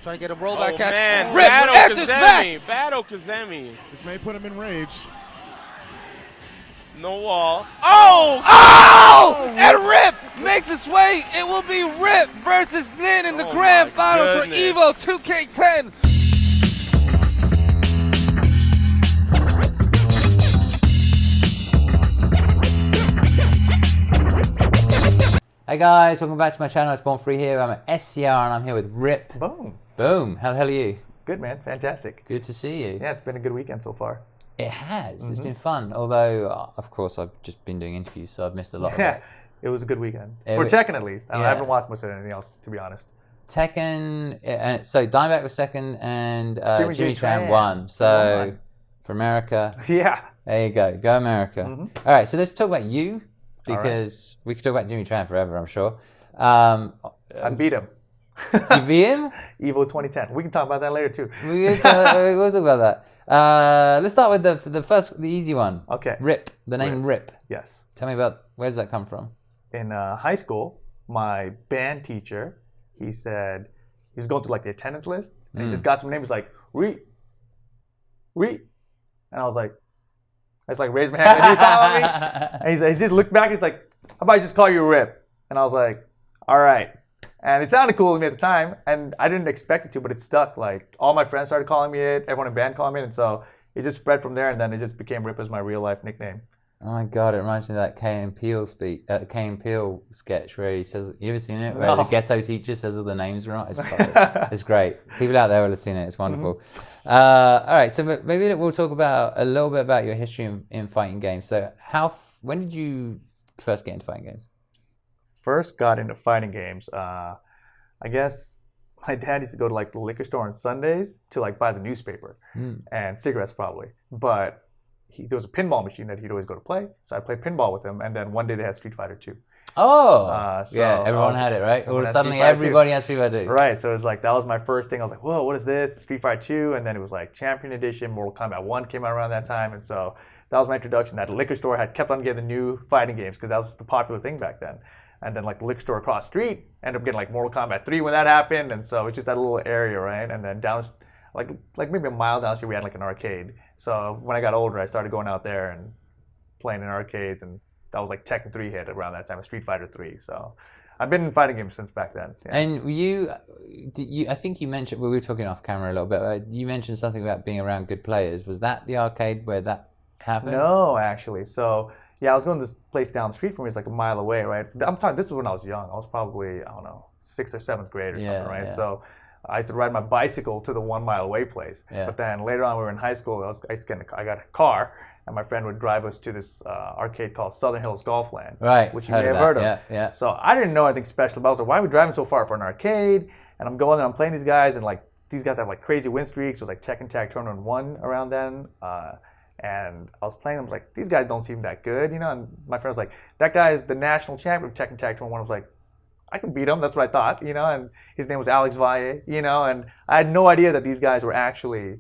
Trying to get a rollback catch. Man. Rip Battle back. Battle Kazemi. This may put him in rage. No wall. And Rip makes its way. It will be Rip versus Lin in the grand finals for EVO 2K10. Hey guys, welcome back to my channel. It's Born Free here. I'm at SCR and I'm here with Rip. Boom. Boom. How the hell are you? Good, man. Fantastic. Good to see you. Yeah, it's been a good weekend so far. It has. It's been fun. Although, of course, I've just been doing interviews, so I've missed a lot of it. It was a good weekend. For Tekken, at least. I haven't watched much of anything else, to be honest. Tekken, so Dimebag was second and Jimmy Tran Tran won. So, for America. Yeah. There you go. Go America. All right, so let's talk about you, because we could talk about Jimmy Tran forever, I'm sure. I beat him. You beat him? EVO 2010. We can talk about that later, too. We'll talk about that. Let's start with the easy one. Okay. Rip. The name Rip. Yes. Tell me about, where does that come from? In high school, my band teacher, he said, he was going through like the attendance list, and he just got some names like, Ree. And I was like, raised my hand, and he saw me, and he just looked back, he's like, how about I just call you Rip? And I was like, all right. And it sounded cool to me at the time, and I didn't expect it to, but it stuck. Like, all my friends started calling me it, everyone in band called me it, and so it just spread from there, and then it just became Rip as my real life nickname. Oh my god, it reminds me of that Key and Peele sketch where he says, you ever seen it? Where the ghetto teacher says all the names wrong. It's great. People out there will have seen it. It's wonderful. All right, so maybe we'll talk about a little bit about your history in fighting games. So when did you first get into fighting games? First got into fighting games, I guess my dad used to go to like the liquor store on Sundays to like buy the newspaper and cigarettes probably. But there was a pinball machine that he'd always go to play, so I played pinball with him. And then one day they had Street Fighter 2. Oh, yeah, everyone had it, right? Or suddenly everybody had Street Fighter 2. Right, so it was like, that was my first thing. I was like, whoa, what is this? Street Fighter 2, and then it was like Champion Edition, Mortal Kombat 1 came out around that time, and so that was my introduction. That liquor store had kept on getting the new fighting games because that was the popular thing back then. And then like the liquor store across the street ended up getting like Mortal Kombat 3 when that happened, and so it's just that little area, right? And then down, like maybe a mile down the street, we had like an arcade. So when I got older, I started going out there and playing in arcades, and that was like Tekken 3 hit around that time, Street Fighter 3. So I've been in fighting games since back then. Yeah. And I think you mentioned, we were talking off camera a little bit, you mentioned something about being around good players. Was that the arcade where that happened? No, actually. So yeah, I was going to this place down the street from me. It's like a mile away, right? I'm talking, this is when I was young. I was probably, I don't know, 6th or 7th grade or something, right? Yeah. So I used to ride my bicycle to the 1 mile away place. Yeah. But then later on, we were in high school. I got a car, and my friend would drive us to this arcade called Southern Hills Golfland, right? Which you may have heard of. Yeah. So I didn't know anything special about it. I was like, why are we driving so far for an arcade? And I'm going there, I'm playing these guys, and like these guys have like crazy win streaks. It was like Tekken Tag Tournament 1 around then. And I was playing, I was like, these guys don't seem that good, you know? And my friend was like, that guy is the national champion of Tekken Tag Tournament 1. I was like, I can beat him, that's what I thought, you know? And his name was Alex Valle, you know? And I had no idea that these guys were actually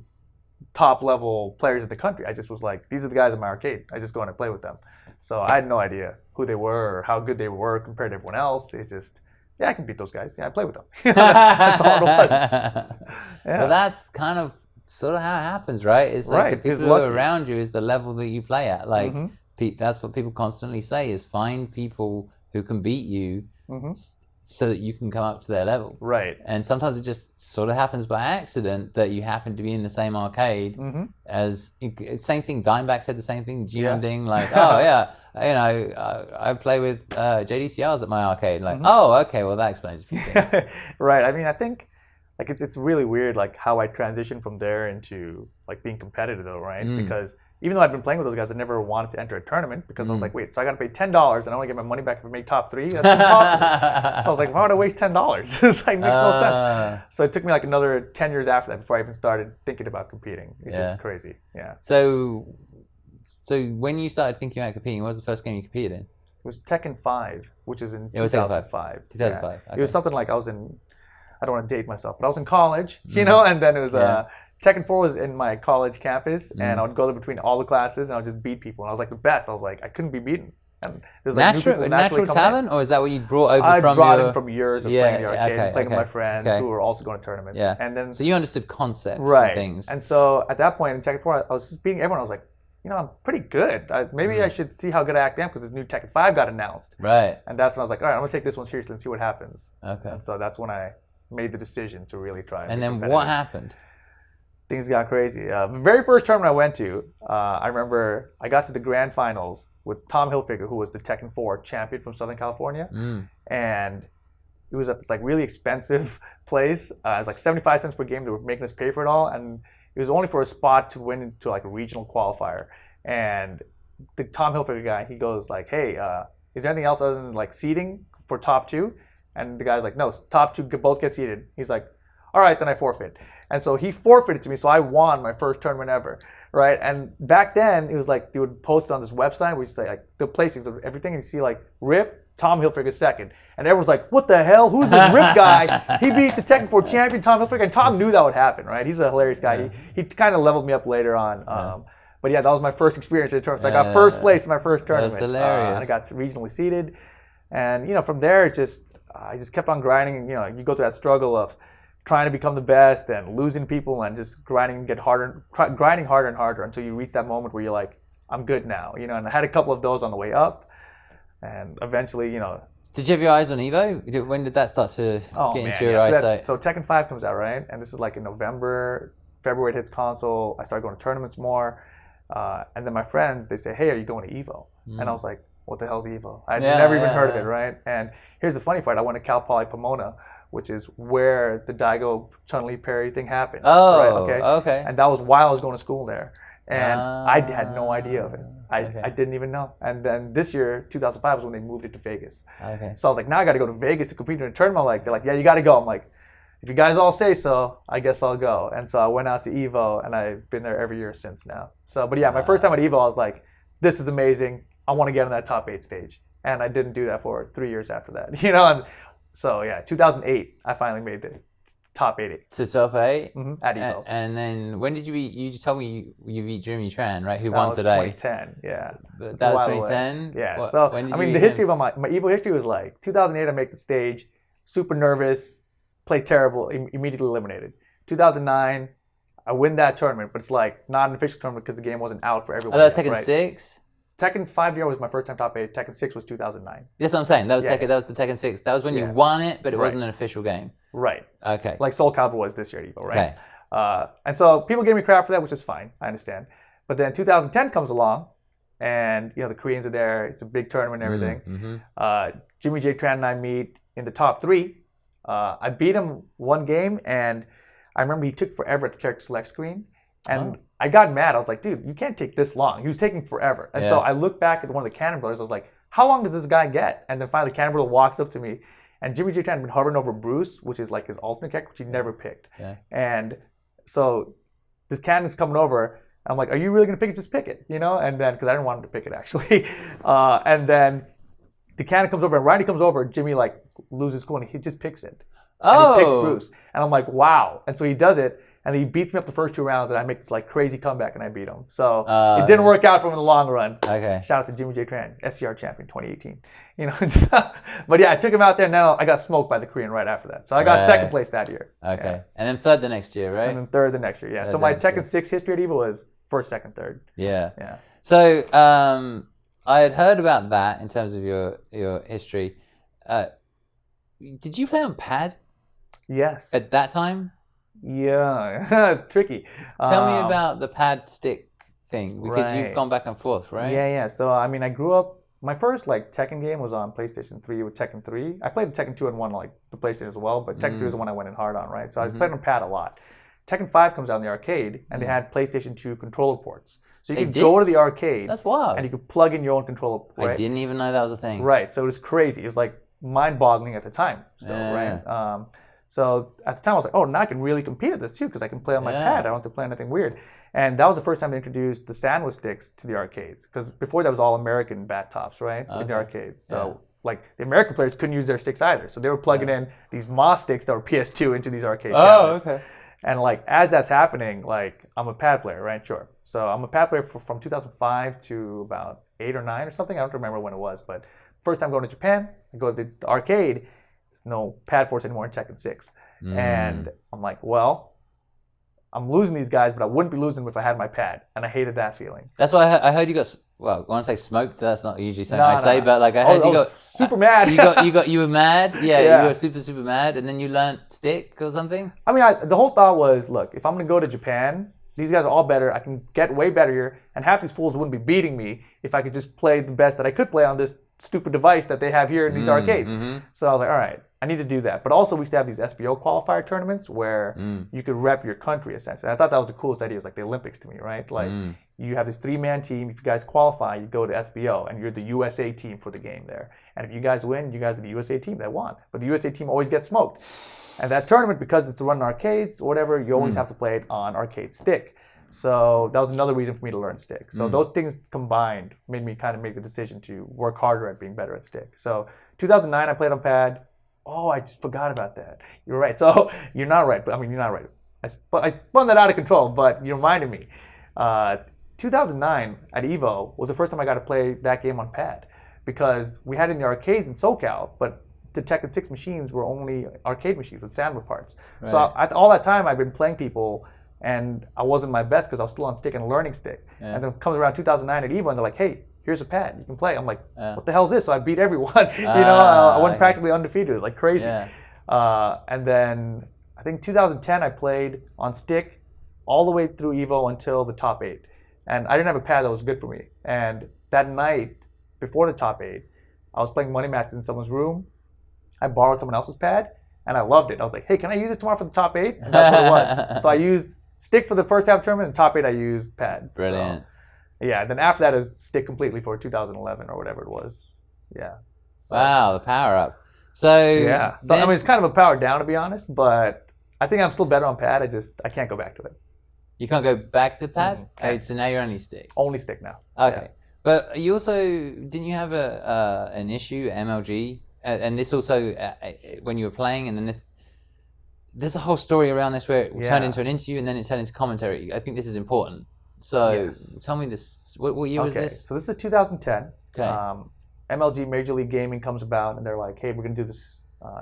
top level players in the country. I just was like, these are the guys in my arcade. I just go in and play with them. So I had no idea who they were or how good they were compared to everyone else. It's just, yeah, I can beat those guys. Yeah, I play with them. That's all it was. Yeah. But that's kind of sort of how it happens, right? It's like the people who are around you is the level that you play at. Like that's what people constantly say is find people who can beat you so that you can come up to their level. Right. And sometimes it just sort of happens by accident that you happen to be in the same arcade as, same thing, Dimebag said the same thing, Ding, like, oh yeah, you know, I play with JDCRs at my arcade. Like, oh, okay, well that explains a few things. Right, I mean, I think, like it's really weird like how I transitioned from there into like being competitive though, right? Because even though I've been playing with those guys, I never wanted to enter a tournament because I was like, wait, so I got to pay $10 and I want to get my money back if I make top 3? That's impossible. So I was like, why would I waste $10? It's like, makes no sense. So it took me like another 10 years after that before I even started thinking about competing. It's just crazy. Yeah. So when you started thinking about competing, what was the first game you competed in? It was Tekken 5, which is in 2005. 2005. Yeah. Okay. It was something like I don't want to date myself, but I was in college, you know, and then it was Tekken 4 was in my college campus, and I would go there between all the classes, and I would just beat people, and I was like the best. I was like, I couldn't be beaten. And there's like natural talent, or is that what you brought over I from brought in from years of playing the arcade, playing with my friends okay. who were also going to tournaments. Yeah. And then so you understood concepts right. and things. And so at that point in Tekken 4, I was just beating everyone. I was like, I'm pretty good. Maybe I should see how good I am because this new Tekken 5 got announced. Right. And that's when I was like, all right, I'm going to take this one seriously and see what happens. Okay. And so that's when I made the decision to really try. And then what happened? Things got crazy. The very first tournament I went to, I remember I got to the grand finals with Tom Hilfiger, who was the Tekken 4 champion from Southern California. And it was at this like really expensive place. It was like 75 cents per game. They were making us pay for it all. And it was only for a spot to win into like a regional qualifier. And the Tom Hilfiger guy, he goes like, hey, is there anything else other than like seeding for top 2? And the guy's like, no, top 2 both get seeded. He's like, all right, then I forfeit. And so he forfeited to me, so I won my first tournament ever, right? And back then, it was like they would post it on this website where you say like the placings of everything, and you see like Rip, Tom Hilfiger second, and everyone's like, "What the hell? Who's this Rip guy? He beat the Tekken 4 champion Tom Hilfiger." And Tom knew that would happen, right? He's a hilarious guy. Yeah. He kind of leveled me up later on. But yeah, that was my first experience in the tournament. So I got first place in my first tournament. That's hilarious. I got regionally seeded, and from there, I just kept on grinding. And, you go through that struggle of trying to become the best and losing people and just grinding harder and harder until you reach that moment where you're like, I'm good now, and I had a couple of those on the way up, and eventually, Did you have your eyes on Evo? When did that start to get into your eyesight? So Tekken 5 comes out, right? And this is like in November, February it hits console. I started going to tournaments more, and then my friends, they say, hey, are you going to Evo? And I was like, what the hell's Evo? I'd never even heard of it, right? And here's the funny part. I went to Cal Poly Pomona, which is where the Daigo Chun-Li parry thing happened. Oh, right? okay. And that was while I was going to school there. And I had no idea of it. I didn't even know. And then this year, 2005, was when they moved it to Vegas. Okay. So I was like, now I got to go to Vegas to compete in a tournament. They're like, yeah, you got to go. I'm like, if you guys all say so, I guess I'll go. And so I went out to Evo, and I've been there every year since now. So, but yeah, my first time at Evo, I was like, this is amazing. I want to get on that top 8 stage. And I didn't do that for 3 years after that. And so yeah, 2008, I finally made the top 8. To top 8? At Evo. And then when did you beat, you told me you beat Jimmy Tran, right? Who that won was today? 2010, yeah. But that was 2010? Yeah, what, so the history of my Evo history was like, 2008 I make the stage, super nervous, play terrible, immediately eliminated. 2009, I win that tournament, but it's like not an official tournament because the game wasn't out for everyone. Oh, that was Tekken 6? Tekken 5 was my first time top 8. Tekken 6 was 2009. Yes, I'm saying. That was Tekken. That was the Tekken 6. That was when you won it, but it wasn't an official game. Right. Okay. Like Soul Calibur was this year at Evo, right? Okay. And so people gave me crap for that, which is fine. I understand. But then 2010 comes along, and the Koreans are there. It's a big tournament and everything. Jimmy J. Tran and I meet in the top 3. I beat him one game, and I remember he took forever at the character select screen. And I got mad. I was like, dude, you can't take this long. He was taking forever. And so I looked back at one of the Cannon Brothers. I was like, how long does this guy get? And then finally, Cannon Brother walks up to me. And Jimmy J. Tran had been hovering over Bruce, which is like his alternate character, which he never picked. Yeah. And so this Cannon's coming over. I'm like, are you really going to pick it? Just pick it, And then, because I didn't want him to pick it, actually. And then the Cannon comes over, and Randy comes over. Jimmy, loses cool, and he just picks it. And he picks Bruce. And I'm like, wow. And so he does it. And he beats me up the first 2 rounds, and I make this crazy comeback, and I beat him. So it didn't work out for him in the long run. Okay. Shout out to Jimmy J. Tran, SCR champion 2018. But yeah, I took him out there, and then I got smoked by the Korean right after that. So I got second place that year. Okay. Yeah. And then third the next year, right? And then third the next year, yeah. So my Tekken 6 history at Evo was first, second, third. Yeah. Yeah. So I had heard about that in terms of your history. Did you play on pad? Yes. At that time? Yeah, tricky. Tell me about the pad stick thing, because you've gone back and forth, right? Yeah. So I grew up. My first Tekken game was on PlayStation 3 with Tekken 3. I played Tekken 2 and 1 the PlayStation as well, but Tekken 3 was the one I went in hard on, right? So I played on pad a lot. Tekken 5 comes out in the arcade, and they had PlayStation 2 controller ports. So you could go to the arcade. That's wild. And you could plug in your own controller. Right? I didn't even know that was a thing. Right. So it was crazy. It was mind-boggling at the time still, right? So at the time I was like, oh, now I can really compete at this too because I can play on my pad. I don't have to play anything weird. And that was the first time they introduced the sandwich sticks to the arcades because before that was all American bat tops, right? In the arcades. So the American players couldn't use their sticks either. So they were plugging in these Moss sticks that were PS2 into these arcade cabinets. Okay. And as that's happening, I'm a pad player, right? Sure. So I'm a pad player from 2005 to about 8 or 9 or something. I don't remember when it was, but first time going to Japan, I go to the arcade. There's no pad force anymore in Tekken 6. And I'm like, well, I'm losing these guys, but I wouldn't be losing them if I had my pad. And I hated that feeling. That's why I heard you got, well, I want to say smoked. That's not usually something I say, but like I heard you got super mad. you were mad. Yeah, you were super mad, and then you learned stick or something. I mean, the whole thought was, look, if I'm going to go to Japan, these guys are all better. I can get way better here, and half these fools wouldn't be beating me if I could just play the best that I could play on this stupid device that they have here in these arcades. So I was like, all right, I need to do that. But also we used to have these SBO qualifier tournaments where you could rep your country essentially. I thought that was the coolest idea. It was like the Olympics to me, right? Like you have this 3-man team. If you guys qualify, you go to SBO and you're the USA team for the game there. And if you guys win, you guys are the USA team that won. But the USA team always gets smoked. And that tournament, because it's run in arcades or whatever, you always have to play it on arcade stick. So that was another reason for me to learn stick. So those things combined made me kind of make the decision to work harder at being better at stick. So 2009, I played on pad. Oh, I just forgot about that. You're right. So you're not right. But I mean, you're not right. I spun that out of control, but you reminded me. 2009 at EVO was the first time I got to play that game on pad because we had it in the arcades in SoCal, but the Tekken 6 machines were only arcade machines with Sandra parts. Right. So all that time I've been playing people and I wasn't my best because I was still on stick and learning stick. Yeah. And then it comes around 2009 at EVO and they're like, hey, here's a pad, you can play. I'm like, what the hell is this? So I beat everyone. I went practically undefeated. It was like crazy. Yeah. And then I think 2010 I played on stick all the way through EVO until the top 8. And I didn't have a pad that was good for me. And that night, before the top 8, I was playing money matches in someone's room. I borrowed someone else's pad, and I loved it. I was like, hey, can I use it tomorrow for the top 8? And that's what it was. So I used stick for the first half tournament, and top 8 I used pad. Brilliant. So, yeah, then after that is stick completely for 2011 or whatever it was. Yeah. So, wow, the power up. So yeah. So I mean, it's kind of a power down to be honest, but I think I'm still better on pad. I can't go back to it. You can't go back to pad? Okay, so now you're only stick. Only stick now. Okay. Yeah. But you also, didn't you have an issue, MLG? And this also, when you were playing, and then there's a whole story around this where it turned into an interview and then it turned into commentary. I think this is important. So tell me this, what year was this? So this is 2010. Okay. MLG, Major League Gaming, comes about and they're like, hey, we're going to do this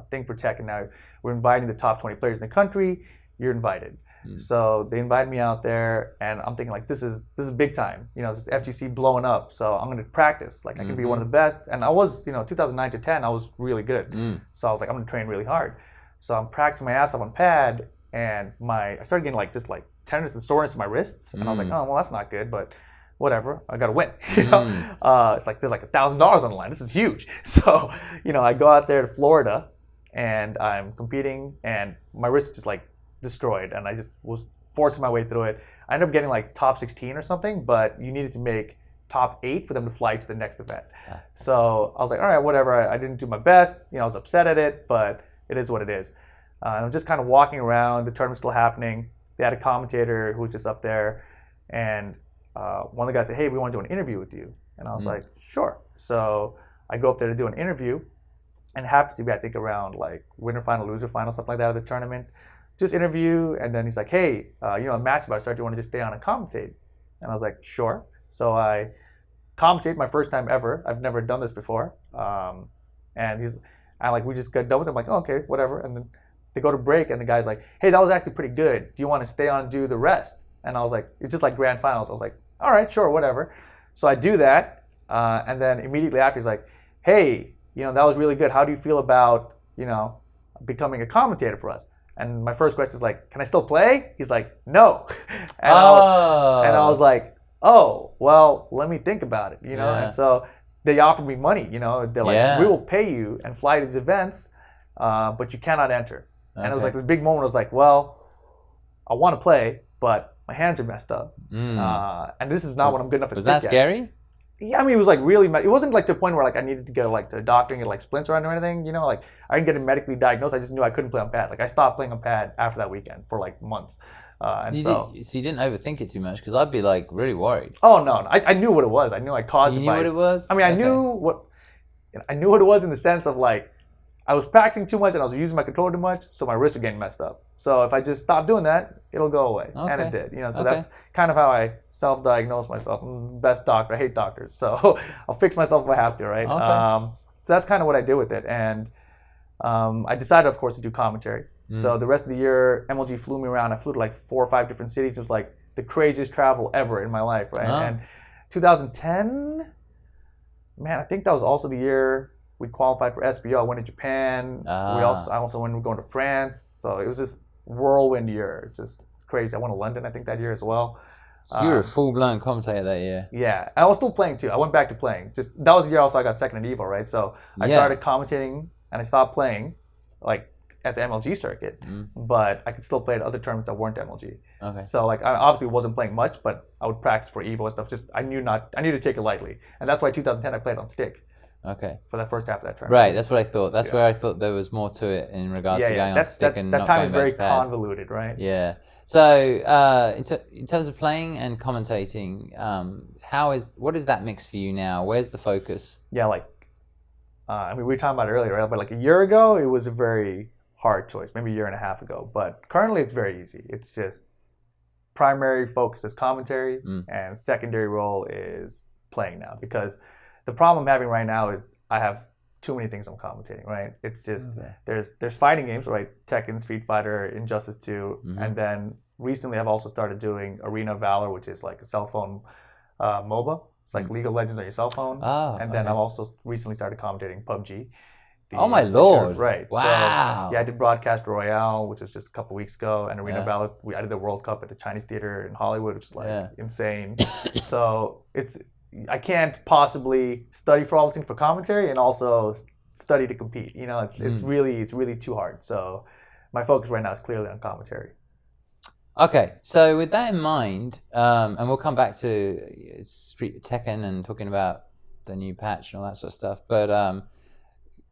thing for Tekken now. We're inviting the top 20 players in the country. You're invited. So they invited me out there, and I'm thinking like, this is big time. You know, this FGC blowing up. So I'm gonna practice. Like I can be one of the best. And I was, 2009 to 10, I was really good. So I was like, I'm gonna train really hard. So I'm practicing my ass off on pad, and I started getting like tenderness and soreness in my wrists, and I was like, oh well, that's not good, but whatever. I gotta win. It's like there's like $1,000 on the line. This is huge. So I go out there to Florida, and I'm competing, and my wrist just like destroyed, and I just was forcing my way through it. I ended up getting like top 16 or something, but you needed to make top 8 for them to fly to the next event. So I was like, all right, whatever. I didn't do my best. I was upset at it, but it is what it is. I'm just kind of walking around. The tournament's still happening. They had a commentator who was just up there, and one of the guys said, hey, we want to do an interview with you. And I was like, sure. So I go up there to do an interview, and it happens to be, I think, around like winner final, loser final, something like that of the tournament. Just interview, and then he's like, hey, I'm Matt's about to start. Do you want to just stay on and commentate? And I was like, sure. So I commentate my first time ever. I've never done this before. And we just got done with it. I'm like, oh, okay, whatever. And then they go to break, and the guy's like, hey, that was actually pretty good. Do you want to stay on and do the rest? And I was like, it's just like grand finals. I was like, all right, sure, whatever. So I do that, and then immediately after, he's like, hey, that was really good. How do you feel about, becoming a commentator for us? And my first question is like, can I still play? He's like, no. And I was like, oh, well, let me think about it, And so they offered me money, They're like, we will pay you and fly to these events, but you cannot enter. Okay. And it was like this big moment. I was like, well, I want to play, but my hands are messed up. And this is not what I'm good enough at. Was that scary? Yeah, I mean, it was like really, it wasn't like to the point where like I needed to go like to the doctor and get like splints around or anything, like I didn't get it medically diagnosed. I just knew I couldn't play on pad. Like I stopped playing on pad after that weekend for like months. So you didn't overthink it too much, because I'd be like really worried. Oh no, I knew what it was. I knew I caused it. You knew what it was? I mean, I knew what it was in the sense of like, I was practicing too much and I was using my controller too much, so my wrists are getting messed up. So if I just stop doing that, it'll go away. And it did. So that's kind of how I self-diagnose myself. I'm the best doctor. I hate doctors. So I'll fix myself if I have to, right? So that's kind of what I did with it. And I decided, of course, to do commentary. So the rest of the year, MLG flew me around. I flew to like 4 or 5 different cities. It was like the craziest travel ever in my life, right? And 2010, man, I think that was also the year we qualified for SBO. I went to Japan. I also went going to France. So it was just whirlwind year. It's just crazy. I went to London, I think, that year as well. So you were a full-blown commentator that year. Yeah. I was still playing, too. I went back to playing. That was the year also I got second in EVO, right? So I started commentating, and I stopped playing, like, at the MLG circuit. But I could still play at other tournaments that weren't MLG. Okay. So, like, I obviously wasn't playing much, but I would practice for EVO and stuff. Just I knew to take it lightly. And that's why 2010 I played on stick. Okay. For that first half of that tournament. Right, that's what I thought. That's where I thought there was more to it in regards to going on stick and not going back to pad. That time is very convoluted, right? Yeah. So in terms of playing and commentating, what is that mix for you now? Where's the focus? Yeah, like, I mean, we were talking about it earlier, right? But like a year ago, it was a very hard choice, maybe a year and a half ago. But currently, it's very easy. It's just primary focus is commentary, and secondary role is playing now. Because the problem I'm having right now is I have too many things I'm commentating, right? It's just there's fighting games, right? Tekken, Street Fighter, Injustice 2, and then recently I've also started doing Arena of Valor, which is like a cell phone MOBA. It's like League of Legends on your cell phone. And then I've also recently started commentating PUBG. Oh my lord! Right. Wow. So, I did Broadcast Royale, which was just a couple weeks ago, and Arena of Valor. I did the World Cup at the Chinese Theater in Hollywood, which is like insane. So I can't possibly study for all the things for commentary and also study to compete. It's really too hard. So my focus right now is clearly on commentary. Okay, so with that in mind, and we'll come back to Street Tekken and talking about the new patch and all that sort of stuff, but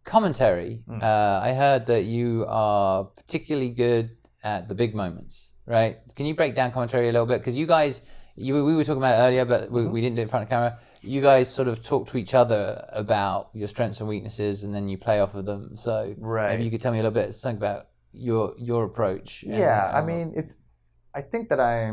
commentary, I heard that you are particularly good at the big moments, right? Can you break down commentary a little bit? Because you guys... we were talking about it earlier, but we didn't do it in front of camera. You guys sort of talk to each other about your strengths and weaknesses, and then you play off of them. So maybe you could tell me a little bit something about your approach. I mean, I think that I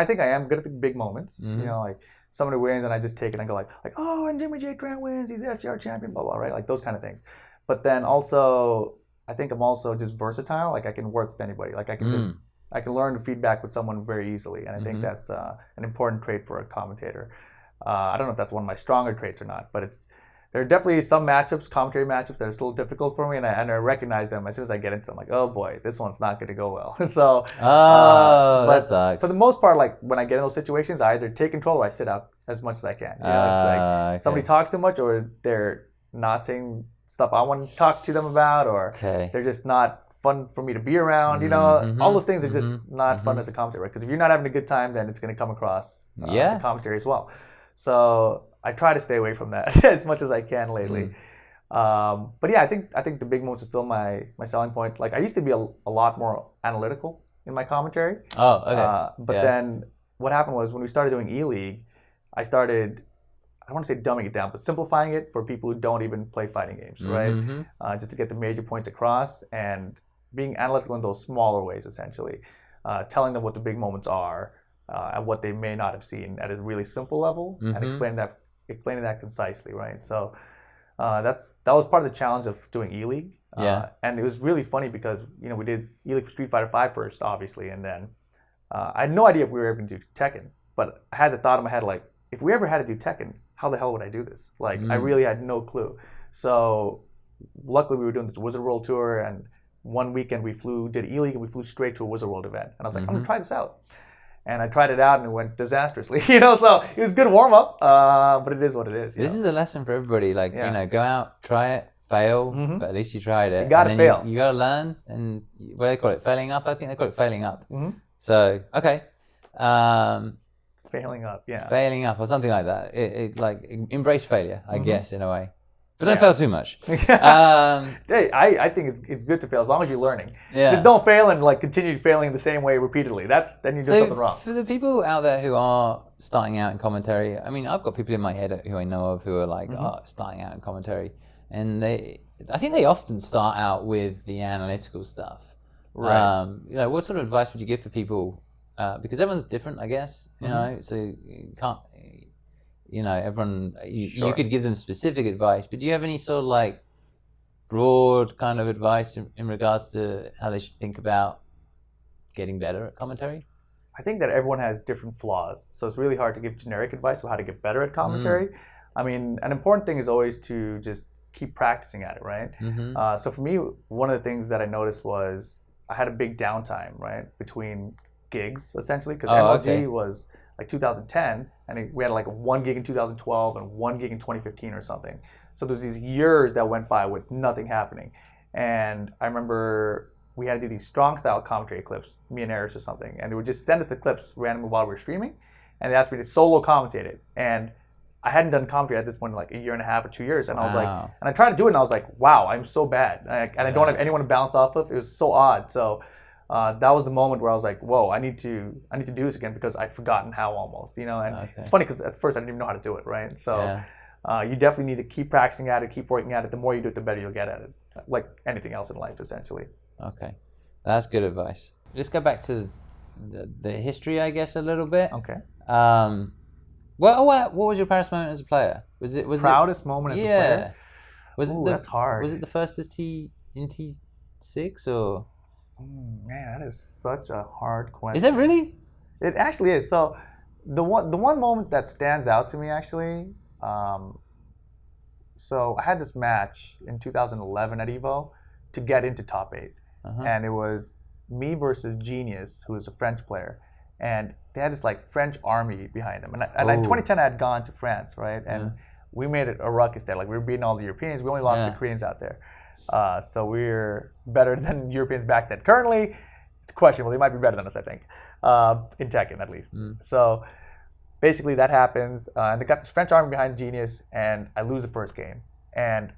think I am good at the big moments. Like somebody wins and I just take it and go like, oh, and Jimmy J. Tran wins, he's the SCR champion, blah, blah, right? Like those kind of things. But then also, I think I'm also just versatile. Like I can work with anybody. Like I can learn to feedback with someone very easily, and I think that's an important trait for a commentator. I don't know if that's one of my stronger traits or not, but there are definitely some commentary matchups that are still difficult for me, and I recognize them as soon as I get into them. Like, oh boy, this one's not going to go well. So, that sucks. For the most part, like when I get in those situations, I either take control or I sit out as much as I can. It's like somebody talks too much, or they're not saying stuff I want to talk to them about, or they're just not fun for me to be around, all those things are just not fun as a commentator, right? Because if you're not having a good time, then it's going to come across the commentary as well. So I try to stay away from that as much as I can lately. But yeah, I think the big moments are still my selling point. Like I used to be a lot more analytical in my commentary. But then what happened was when we started doing E-League, I started, I don't want to say dumbing it down, but simplifying it for people who don't even play fighting games, right? Just to get the major points across and being analytical in those smaller ways, essentially. Telling them what the big moments are and what they may not have seen at a really simple level, and explaining that concisely, right? So that was part of the challenge of doing E-League. And it was really funny because, we did E-League for Street Fighter 5 first, obviously, and then I had no idea if we were ever going to do Tekken, but I had the thought in my head, like, if we ever had to do Tekken, how the hell would I do this? Like, I really had no clue. So luckily we were doing this Wizard World Tour, and one weekend we did E-League, and we flew straight to a Wizard World event. And I was like, I'm going to try this out. And I tried it out, and it went disastrously. So it was a good warm-up, but it is what it is. This is a lesson for everybody. Like, go out, try it, fail, but at least you tried it. You got to fail. You got to learn, and what do they call it? Failing up? I think they call it failing up. So, okay. Failing up, yeah. Failing up, or something like that. Embrace failure, I guess, in a way. But don't fail too much. I think it's good to fail as long as you're learning. Just don't fail and continue failing the same way repeatedly. Then you do something wrong. For the people out there who are starting out in commentary, I mean, I've got people in my head who I know of who are starting out in commentary, and I think they often start out with the analytical stuff. Right. What sort of advice would you give for people? Because everyone's different, I guess. So you can't. Everyone. You could give them specific advice, but do you have any sort of like broad kind of advice in regards to how they should think about getting better at commentary? I think that everyone has different flaws, so it's really hard to give generic advice on how to get better at commentary. I mean, an important thing is always to just keep practicing at it, right? So for me, one of the things that I noticed was I had a big downtime, right, between gigs, essentially, because MLG was like 2010, and we had like 1 gig in 2012 and 1 gig in 2015 or something. So there's these years that went by with nothing happening. And I remember we had to do these strong style commentary clips, me and Eris or something, and they would just send us the clips randomly while we were streaming, and they asked me to solo commentate it. And I hadn't done commentary at this point in like 1.5 years or 2 years, and I was like, and I tried to do it, and I was like, wow, I'm so bad, and I don't have anyone to bounce off of. It was so odd. So that was the moment where I was like, whoa, I need to do this again because I've forgotten how almost, And it's funny because at first I didn't even know how to do it, right? So you definitely need to keep practicing at it, keep working at it. The more you do it, the better you'll get at it, like anything else in life, essentially. Okay, that's good advice. Let's go back to the history, I guess, a little bit. Okay. What was your proudest moment as a player? Was it proudest moment as a player? That's hard. Was it the first as in T6 or? Man, that is such a hard question. Is it really? It actually is. So the one moment that stands out to me actually. So I had this match in 2011 at Evo to get into top 8, and it was me versus Genius, who was a French player, and they had this like French army behind them. And in 2010 I had gone to France, right? And we made it a ruckus there. Like we were beating all the Europeans. We only lost the Koreans out there. So we're better than Europeans back then. Currently, it's questionable. They might be better than us, I think, in Tekken at least. So basically that happens, and they got this French army behind Genius, and I lose the first game. And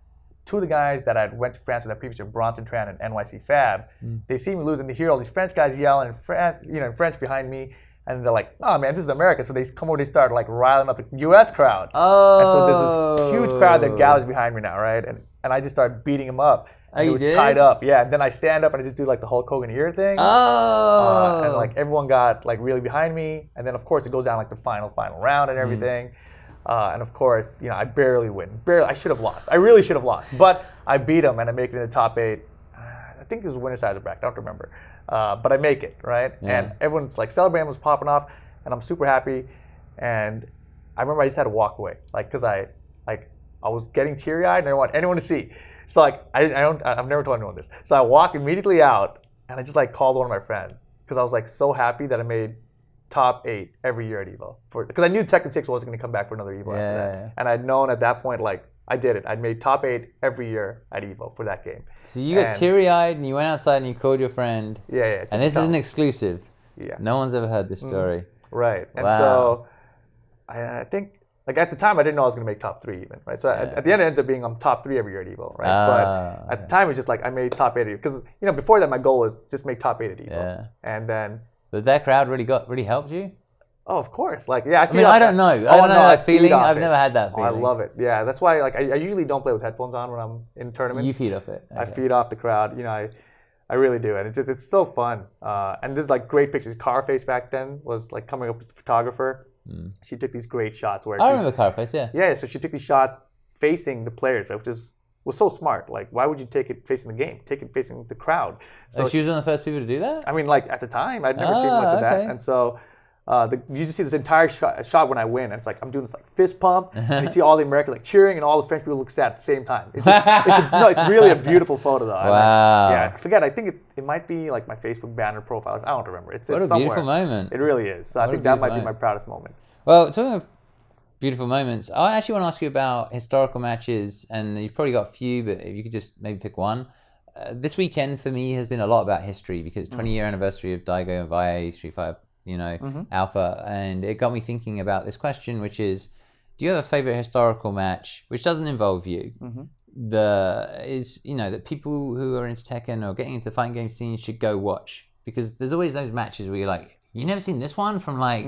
two of the guys that I went to France with that previous year, Bronson Tran and NYC Fab, they see me lose, and they hear all these French guys yelling in French behind me, and they're like, "Oh man, this is America!" So they come over, they start like riling up the U.S. crowd, and so there's this huge crowd that gathers behind me now, right? And I just start beating them up. And it was tied up, And then I stand up and I just do like the Hulk Hogan ear thing. And like everyone got like really behind me, and then of course it goes down like the final round and everything. And of course, I barely win. I should have lost. I really should have lost. But I beat them and I make it in the top 8. I think it was winner's side of the bracket. I don't remember. But I make it, right? And everyone's like celebrating, was popping off, and I'm super happy. And I remember I just had to walk away, like because I was getting teary-eyed and I didn't want anyone to see. So like I've never told anyone this. So I walk immediately out and I just like called one of my friends because I was like so happy that I made top 8 every year at Evo, because I knew Tekken 6 wasn't going to come back for another Evo after that. And I'd known at that point, like, I did it. I'd made top 8 every year at Evo for that game. So you got teary-eyed and you went outside and you called your friend. Yeah. And this is an exclusive. Yeah. No one's ever heard this story. Right. And so I think, like at the time, I didn't know I was going to make top 3 even, right? So at the end, it ends up being I'm top 3 every year at Evo, right? But at the time, it was just like I made top 8 because before that, my goal was just make top 8 at Evo. Yeah. And then. But that crowd really helped you? Oh, of course. Like, I don't know. I don't know that feeling. I've never had that feeling. I love it. Yeah, that's why like I usually don't play with headphones on when I'm in tournaments. You feed off it. Okay. I feed off the crowd. I really do, and it's so fun. And there's like great pictures. Carface back then was like coming up as a photographer. She took these great shots where I remember Carface. Yeah. So she took these shots facing the players, which was so smart. Like, why would you take it facing the game? Take it facing the crowd. So she was one of the first people to do that? I mean, like at the time, I'd never seen much of that, and so. You just see this entire shot when I win, and it's like I'm doing this like fist pump, and you see all the Americans like cheering, and all the French people look sad at the same time. It's really a beautiful photo though. Wow. I forget. I think it might be like my Facebook banner profile. I don't remember. It's what a somewhere. beautiful moment. It really is. So I think that might be my proudest moment. Well, talking of beautiful moments, I actually want to ask you about historical matches, and you've probably got a few, but if you could just maybe pick one. This weekend for me has been a lot about history because 20-year anniversary of Daigo and Valle Street Fighter. Alpha, and it got me thinking about this question, which is, do you have a favorite historical match which doesn't involve you, that people who are into Tekken or getting into the fighting game scene should go watch? Because there's always those matches where you're like, you never seen this one from like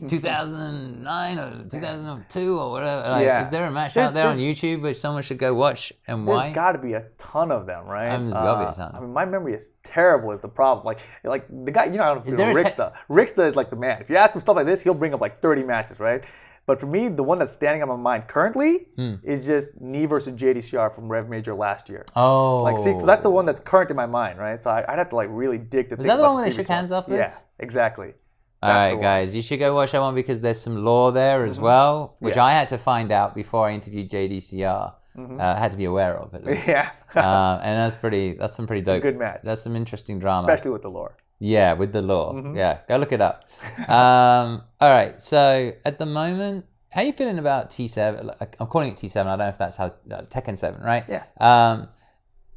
2009 or 2002 or whatever? Like, is there a match out there on YouTube which someone should go watch, and why? There's got to be a ton of them, right? There's got to be a ton. I mean, my memory is terrible is the problem. Like the guy, I don't know if you know Ricksta. Ricksta is like the man. If you ask him stuff like this, he'll bring up like 30 matches, right? But for me, the one that's standing on my mind currently is just Knee versus JDCR from Rev Major last year. Oh. Like, see, because that's the one that's current in my mind, right? So I'd have to like really dig to think about. Was that the one where they shook hands afterwards? Yeah, exactly. All right, guys, you should go watch that one because there's some lore there as well, which I had to find out before I interviewed JDCR. Had to be aware of at least. Yeah. And that's some pretty dope. Good match. That's some interesting drama. Especially with the lore. Yeah, with the lore. Yeah, go look it up. All right, so at the moment, how are you feeling about T7? I'm calling it T7. I don't know if that's how Tekken 7, right? Yeah. How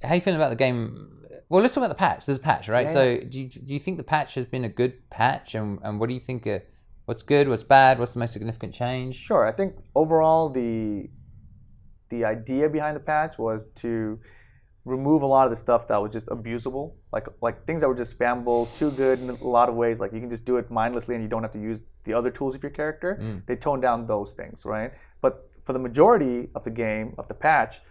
are you feeling about the game? Well, let's talk about the patch. There's a patch, right? Yeah, so do you think the patch has been a good patch? And what do you think? What's good? What's bad? What's the most significant change? Sure. I think overall the idea behind the patch was to remove a lot of the stuff that was just abusable, like things that were just spammable, too good in a lot of ways. Like you can just do it mindlessly and you don't have to use the other tools of your character. They toned down those things, right? But for the majority of the game, of the patch,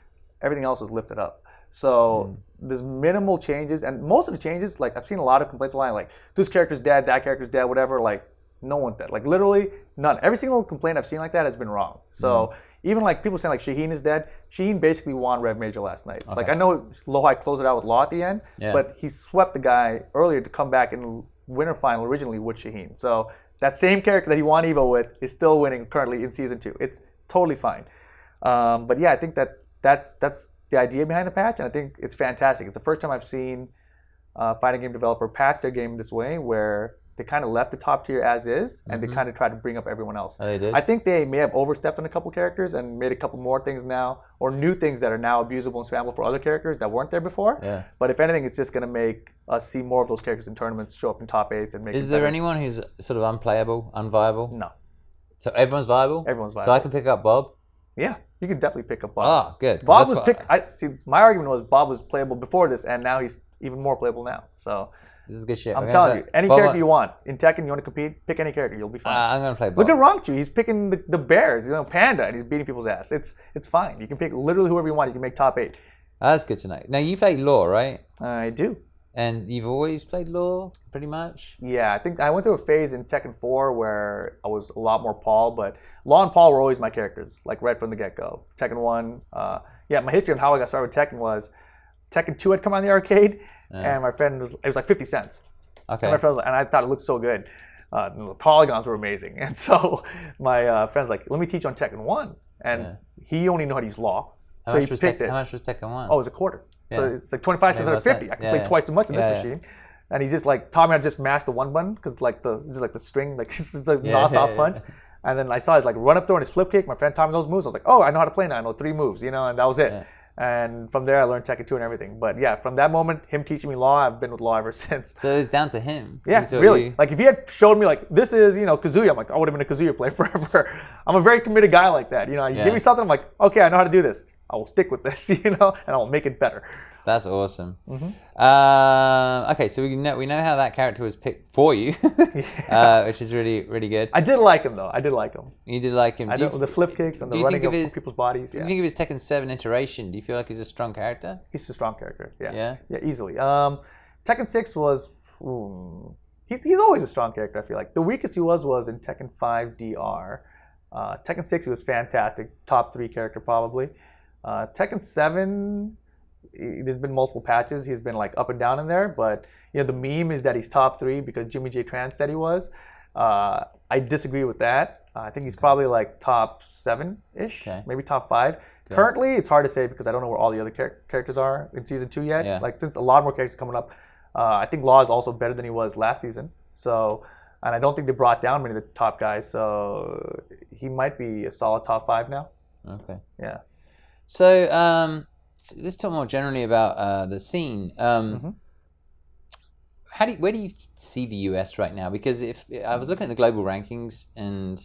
everything else was lifted up. So there's minimal changes, and most of the changes, like I've seen a lot of complaints online, like this character's dead, that character's dead, whatever. Like no one's dead. Like literally none. Every single complaint I've seen like that has been wrong. So even like people saying like Shaheen is dead, Shaheen basically won Rev Major last night. Okay. Like I know Lohai closed it out with Law at the end, but he swept the guy earlier to come back in the winter final originally with Shaheen. So that same character that he won Evo with is still winning currently in season 2. It's totally fine. But yeah, I think that's the idea behind the patch, and I think it's fantastic. It's the first time I've seen a fighting game developer patch their game this way, where they kind of left the top tier as is, and they kind of tried to bring up everyone else. Oh, they did? I think they may have overstepped on a couple characters and made a couple more things now, or new things that are now abusable and spammable for other characters that weren't there before. Yeah. But if anything, it's just going to make us see more of those characters in tournaments, show up in top 8s, and make Is there anyone who's sort of unplayable, unviable? No. So everyone's viable? Everyone's viable. So I can pick up Bob? Yeah, you can definitely pick up Bob. Oh, good. Bob was my argument was Bob was playable before this, and now he's even more playable now. So this is good shit. I'm telling you, any character you want in Tekken, you want to compete, pick any character, you'll be fine. I'm gonna play Bob. Look at Rongchu, he's picking the bears, Panda, and he's beating people's ass. It's fine. You can pick literally whoever you want. You can make top 8. That's good to know. Now you play Law, right? I do. And you've always played Law, pretty much? Yeah, I think I went through a phase in Tekken 4 where I was a lot more Paul, but Law and Paul were always my characters, like right from the get-go. Tekken 1, my history on how I got started with Tekken was Tekken 2 had come out in the arcade, and my friend it was like 50 cents. Okay. And my friend was like, and I thought it looked so good. The polygons were amazing. And so my friend's like, let me teach you on Tekken 1. And he only knew how to use Law. How So much he was picked it. How much was Tekken 1? Oh, it was a quarter. Yeah. So it's like 25 cents out of 50. I can play twice as much in this machine. And he just like taught me how to just mash the 1 button because like the string, like it's like non-stop punch. And then I saw his like run up throw and his flip kick. My friend taught me those moves. I was like, oh, I know how to play now. I know 3 moves, and that was it. Yeah. And from there, I learned Tekken 2 and everything. But yeah, from that moment, him teaching me Law, I've been with Law ever since. So it was down to him. Yeah, really. Like if he had showed me like this is Kazuya, I'm like I would have been a Kazuya player forever. I'm a very committed guy like that. You give me something, I'm like okay, I know how to do this. I will stick with this, and I will make it better. That's awesome. Okay, so we know how that character was picked for you, which is really, really good. I did like him, though. I did like him. You did like him. The flip kicks and the running of people's bodies. Do you think of his Tekken 7 iteration? Do you feel like he's a strong character? He's a strong character, yeah. Yeah, easily. Tekken 6 was... He's always a strong character, I feel like. The weakest he was in Tekken 5 DR. Tekken 6, he was fantastic. Top 3 character, probably. Tekken 7... There's been multiple patches. He's been like up and down in there, but the meme is that he's top 3 because Jimmy J. Tran said he was. I disagree with that. I think he's probably like top 7-ish, maybe top 5. Okay. Currently, it's hard to say because I don't know where all the other characters are in season 2 yet. Yeah. Like since a lot more characters coming up, I think Law is also better than he was last season. So, and I don't think they brought down many of the top guys. So he might be a solid top 5 now. Okay. Yeah. So. Let's talk more generally about the scene. Where do you see the US right now? Because if I was looking at the global rankings and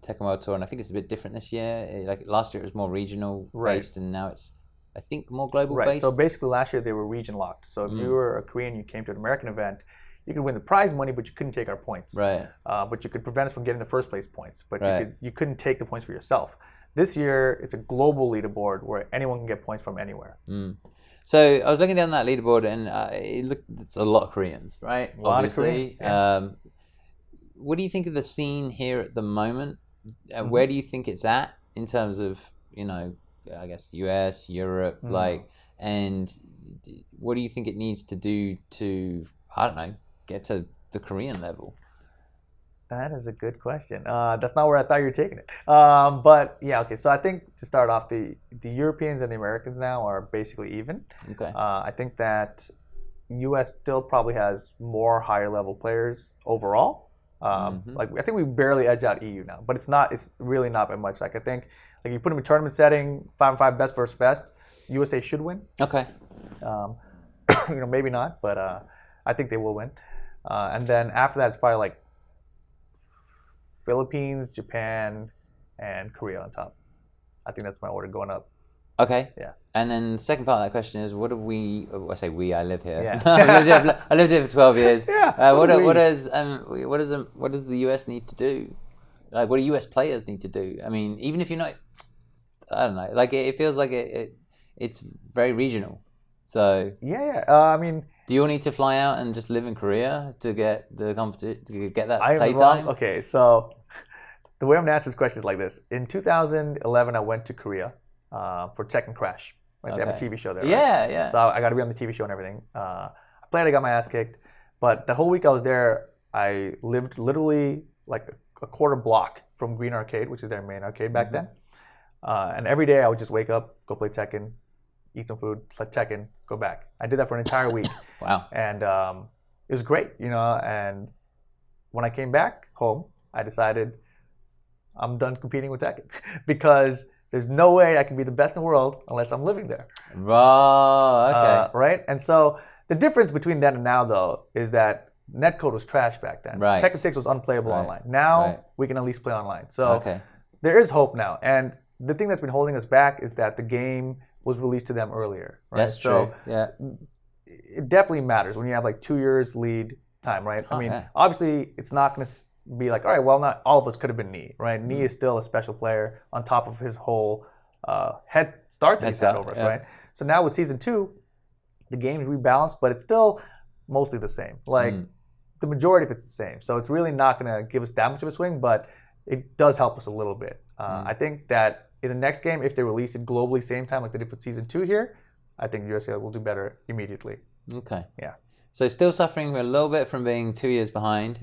Tekken World Tour, and I think it's a bit different this year. Like last year it was more regional based, and now it's I think more global based. So basically last year they were region locked. So if you were a Korean, you came to an American event, you could win the prize money, but you couldn't take our points. Right. But you could prevent us from getting the first place points, but Right. you couldn't take the points for yourself. This year, it's a global leaderboard where anyone can get points from anywhere. So I was looking down that leaderboard, and it's a lot of Koreans, right? A lot of Koreans, yeah. What do you think of the scene here at the moment? Where do you think it's at in terms of, I guess US, Europe, and what do you think it needs to do to, I don't know, get to the Korean level? That is a good question. That's not where I thought you were taking it. But yeah, okay. So I think to start off, the Europeans and the Americans now are basically even. Okay. I think that US still probably has more higher level players overall. Like I think we barely edge out EU now, but it's really not by much. Like I think like you put them in tournament setting, 5-on-5 best versus best, USA should win. Okay. Maybe not, but I think they will win. And then after that, it's probably like Philippines, Japan, and Korea on top. I think that's my order going up. Okay. Yeah. And then the second part of that question is, what do we? I say we. I live here. Yeah. I lived here for 12 years. Yeah. What does the US need to do? Like, what do US players need to do? I mean, even if you're not, I don't know. Like, it feels like it's very regional. So yeah. I mean, do you all need to fly out and just live in Korea to get the to get that I am play wrong. time? Okay, so the way I'm gonna answer this question is like this. In 2011, I went to Korea for Tekken Crash. Right, they have a TV show there. Yeah, right? yeah. So I got to be on the TV show and everything. I played, I got my ass kicked, but the whole week I was there, I lived literally like a quarter block from Green Arcade, which is their main arcade back then. And every day I would just wake up, go play Tekken, eat some food, play Tekken, go back. I did that for an entire week. Wow. And it was great, and when I came back home, I decided I'm done competing with Tekken because there's no way I can be the best in the world unless I'm living there. Right. Okay. Right? And so the difference between then and now, though, is that netcode was trash back then. Right. Tekken 6 was unplayable online. Now we can at least play online. So there is hope now. And the thing that's been holding us back is that the game was released to them earlier. Right? That's true. Yeah. It definitely matters when you have like 2 years lead time, right? I mean, obviously it's not going to be like, all right, well, not all of us could have been Knee, right? Knee is still a special player on top of his whole head start that he's had over us, right? So now with season 2, the game's rebalanced, but it's still mostly the same. Like the majority of it's the same. So it's really not going to give us that much of a swing, but it does help us a little bit. I think that in the next game, if they release it globally same time like they did with season 2 here, I think USA will do better immediately. Okay. Yeah. So still suffering a little bit from being 2 years behind,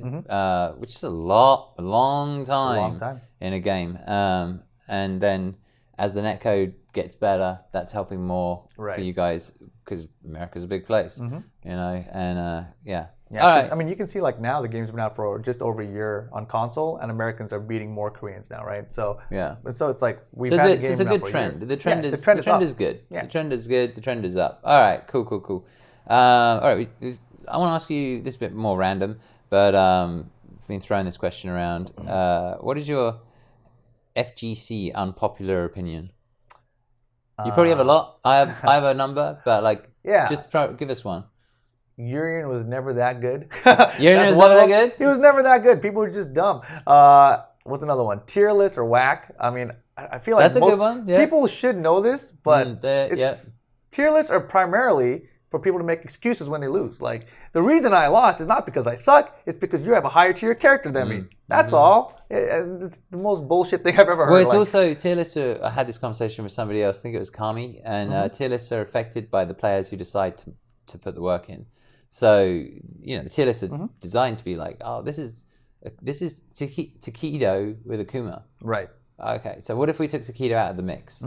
which is a long time in a game. And then as the netcode gets better, that's helping more for you guys because America's a big place, and yeah. Yeah, all right. I mean, you can see like now the game's been out for just over a year on console, and Americans are beating more Koreans now, right? So so it's like we've had the game it's a now good for a trend. year. The trend is good. Yeah. The trend is good. The trend is up. All right, cool. All right, I want to ask you this a bit more random, but I've been throwing this question around. What is your FGC unpopular opinion? You probably have a lot. I have a number, but just give us one. Urian was never that good. Urian was never that good? He was never that good. People were just dumb. What's another one? Tier list or whack? I mean, I feel like that's a good one. Yeah. People should know this, but tier lists are primarily for people to make excuses when they lose. Like, the reason I lost is not because I suck, it's because you have a higher tier character than me. That's all. It's the most bullshit thing I've ever heard. Well, it's also, tier lists are, I had this conversation with somebody else, I think it was Kami, and tier lists are affected by the players who decide to put the work in. So, the tier lists are designed to be like, oh, this is Takedo with Akuma. Right. Okay, so what if we took Takedo out of the mix?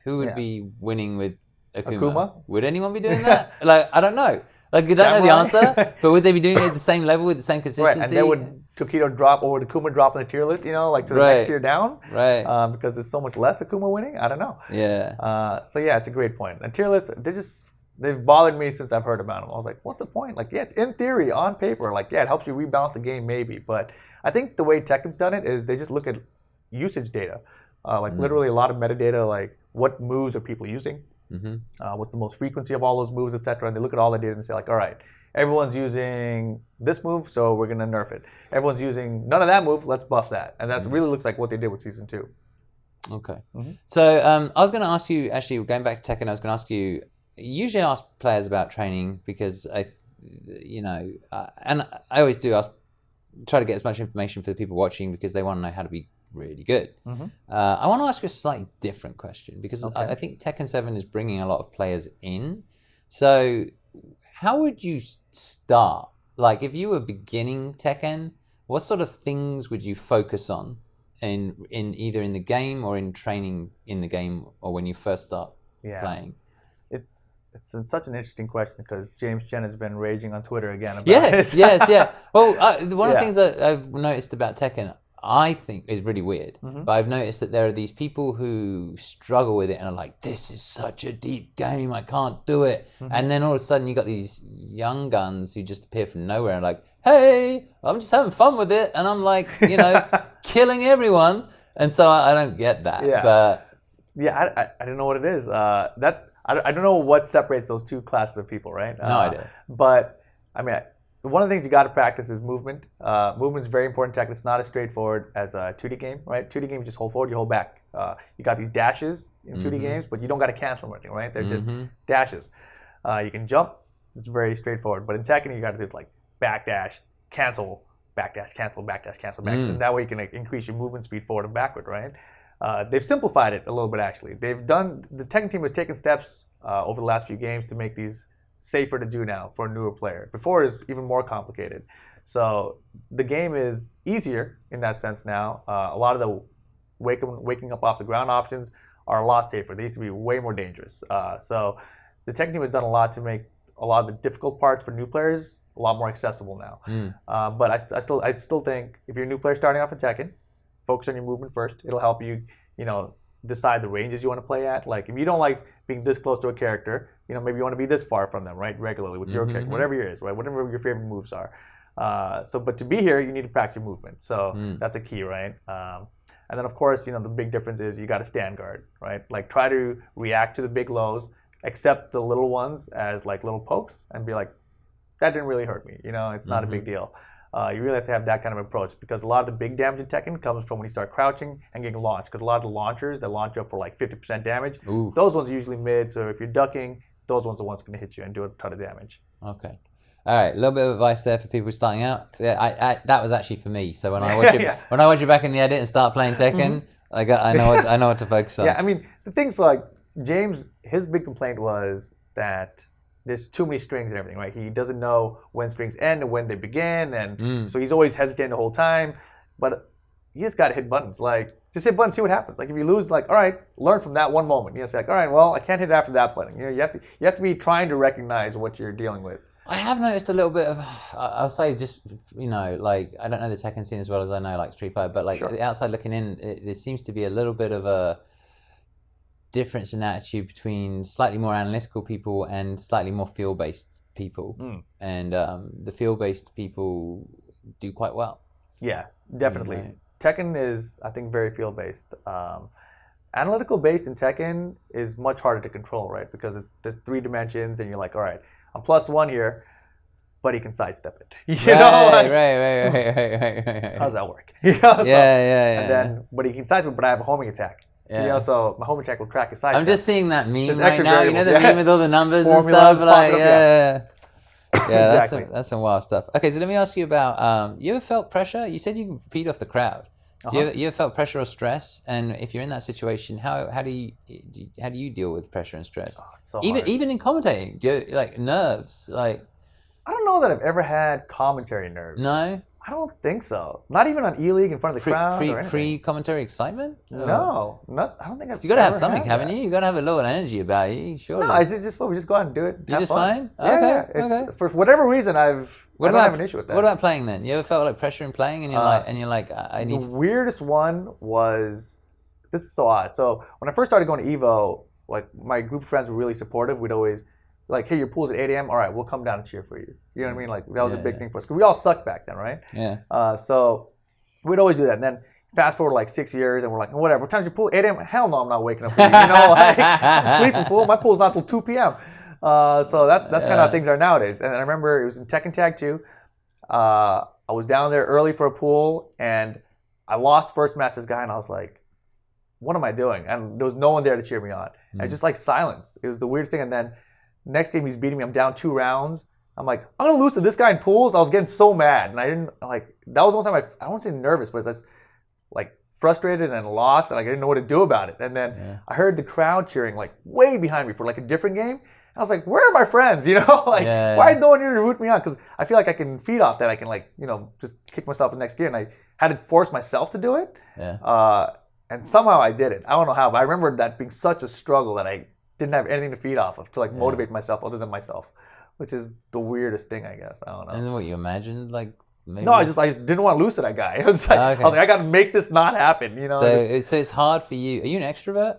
Who would be winning with Akuma? Would anyone be doing that? I don't know. I don't know the answer, but would they be doing it at the same level with the same consistency? Right, and then would Takedo drop or would Akuma drop in the tier list, to the next tier down? Right. Because there's so much less Akuma winning? I don't know. Yeah. So yeah, it's a great point. And tier lists, they've bothered me since I've heard about them. I was like, what's the point? It's in theory, on paper. It helps you rebalance the game maybe. But I think the way Tekken's done it is they just look at usage data. Literally a lot of metadata, like what moves are people using? What's the most frequency of all those moves, etc. And they look at all the data and say, all right, everyone's using this move, so we're gonna nerf it. Everyone's using none of that move, let's buff that. And that really looks like what they did with Season 2. Okay. So I was going to ask you, actually, going back to Tekken, I was going to ask you, usually I ask players about training because and I always do try to get as much information for the people watching because they want to know how to be really good. I want to ask you a slightly different question because I think Tekken 7 is bringing a lot of players in. So how would you start? Like if you were beginning Tekken, what sort of things would you focus on in either in the game or in training in the game or when you first start playing? It's such an interesting question because James Chen has been raging on Twitter again about yes. Well, one of the things that I've noticed about Tekken, I think is really weird, but I've noticed that there are these people who struggle with it and are like, this is such a deep game, I can't do it. And then all of a sudden you got these young guns who just appear from nowhere and like, hey, I'm just having fun with it. And I'm like, killing everyone. And so I don't get that. Yeah. But I don't know what it is. I don't know what separates those two classes of people, right? No idea. But I mean, one of the things you got to practice is movement. Movement is very important. Tekken. It's not as straightforward as a 2D game, right? 2D game, you just hold forward, you hold back. You got these dashes in 2D games, but you don't got to cancel them or anything, right? They're just dashes. You can jump. It's very straightforward. But in Tekken, you got to do like backdash, cancel, backdash, cancel, backdash, cancel, back. And that way you can increase your movement speed forward and backward, right? They've simplified it a little bit, actually. The Tekken team has taken steps over the last few games to make these safer to do now for a newer player. Before, it was even more complicated. So the game is easier in that sense now. A lot of the waking up off the ground options are a lot safer. They used to be way more dangerous. So the Tekken team has done a lot to make a lot of the difficult parts for new players a lot more accessible now. But I still think if you're a new player starting off in Tekken, focus on your movement first. It'll help you, decide the ranges you want to play at. Like if you don't like being this close to a character, maybe you want to be this far from them, right? Regularly with your character, whatever it is, right? Whatever your favorite moves are. But to be here, you need to practice your movement. So that's a key, right? And then of course, the big difference is you got to stand guard, right? Like try to react to the big lows, accept the little ones as like little pokes, and be like, that didn't really hurt me. It's not a big deal. You really have to have that kind of approach because a lot of the big damage in Tekken comes from when you start crouching and getting launched. Because a lot of the launchers that launch up for like 50% damage, those ones are usually mid. So if you're ducking, those ones are the ones going to hit you and do a ton of damage. Okay. All right, a little bit of advice there for people starting out. Yeah, that was actually for me. So when I watch it, when I watch it back in the edit and start playing Tekken, I know what to focus on. Yeah, I mean the thing's like James, his big complaint was that there's too many strings and everything, right? He doesn't know when strings end and when they begin, and so he's always hesitating the whole time. But you just got to hit buttons. Like, just hit buttons, see what happens. Like, if you lose, like, all right, learn from that one moment. Say, like, all right, well, I can't hit after that button. You have to be trying to recognize what you're dealing with. I have noticed a little bit of, I'll say just, like, I don't know the Tekken scene as well as I know, like, Street Fighter, but, like, the outside looking in, there seems to be a little bit of a difference in attitude between slightly more analytical people and slightly more feel-based people. And the feel-based people do quite well. Yeah, definitely. Tekken is, I think, very feel-based. Analytical-based in Tekken is much harder to control, right? Because there's 3 dimensions and you're like, all right, I'm +1 here, but he can sidestep it. Right. How does that work? Yeah. And then, but he can sidestep, but I have a homing attack. Yeah. So my home attack will track his sidestep. I'm just seeing that meme right now. You know the meme with all the numbers and stuff? Like, Exactly. That's some wild stuff. Okay, so let me ask you about, you ever felt pressure? You said you can feed off the crowd. You ever felt pressure or stress? And if you're in that situation, how do you deal with pressure and stress? It's so even in commentating, do you, like nerves? Like, I don't know that I've ever had commentary nerves. No? I don't think so. Not even on E-League in front of the crowd or anything. Pre-commentary excitement? No. I don't think I've You got to have ever something, had haven't that. you? You got to have a little energy about you, surely. No, it's just we just go out and do it. You're just fine? Yeah, Okay. For whatever reason, I don't have an issue with that. What about playing then? You ever felt like pressure in playing and you're like, I need The weirdest one was, this is so odd. So when I first started going to Evo, like my group of friends were really supportive. We'd always like, hey, your pool's at 8 a.m. All right, we'll come down and cheer for you. You know what I mean? Like that was a big thing for us because we all sucked back then, right? Yeah. So we'd always do that. And then fast forward like 6 years, and we're like, whatever. What time's your pool? 8 a.m. Hell no, I'm not waking up for you. Like, I'm sleeping, fool. My pool's not till 2 p.m. So that's kind of how things are nowadays. And I remember it was in Tekken Tag 2. I was down there early for a pool, and I lost first match to this guy, and I was like, what am I doing? And there was no one there to cheer me on. And just like silence. It was the weirdest thing. And then next game he's beating me. I'm down 2 rounds. I'm like, I'm going to lose to this guy in pools. I was getting so mad. And I didn't, like, that was the one time I won't say nervous, but it's like frustrated and lost, and like, I didn't know what to do about it. And then I heard the crowd cheering like way behind me for like a different game. I was like, where are my friends? You know, like, why is no one here to root me on? Because I feel like I can feed off that. I can, like, you know, just kick myself in next gear. And I had to force myself to do it. And somehow I did it. I don't know how, but I remember that being such a struggle that I didn't have anything to feed off of to like motivate myself other than myself, which is the weirdest thing, I guess. I don't know. And then what, you imagined, like, maybe? No, I just didn't want to lose to that guy. It was like, I was like, I got to make this not happen, you know? So it's hard for you. Are you an extrovert?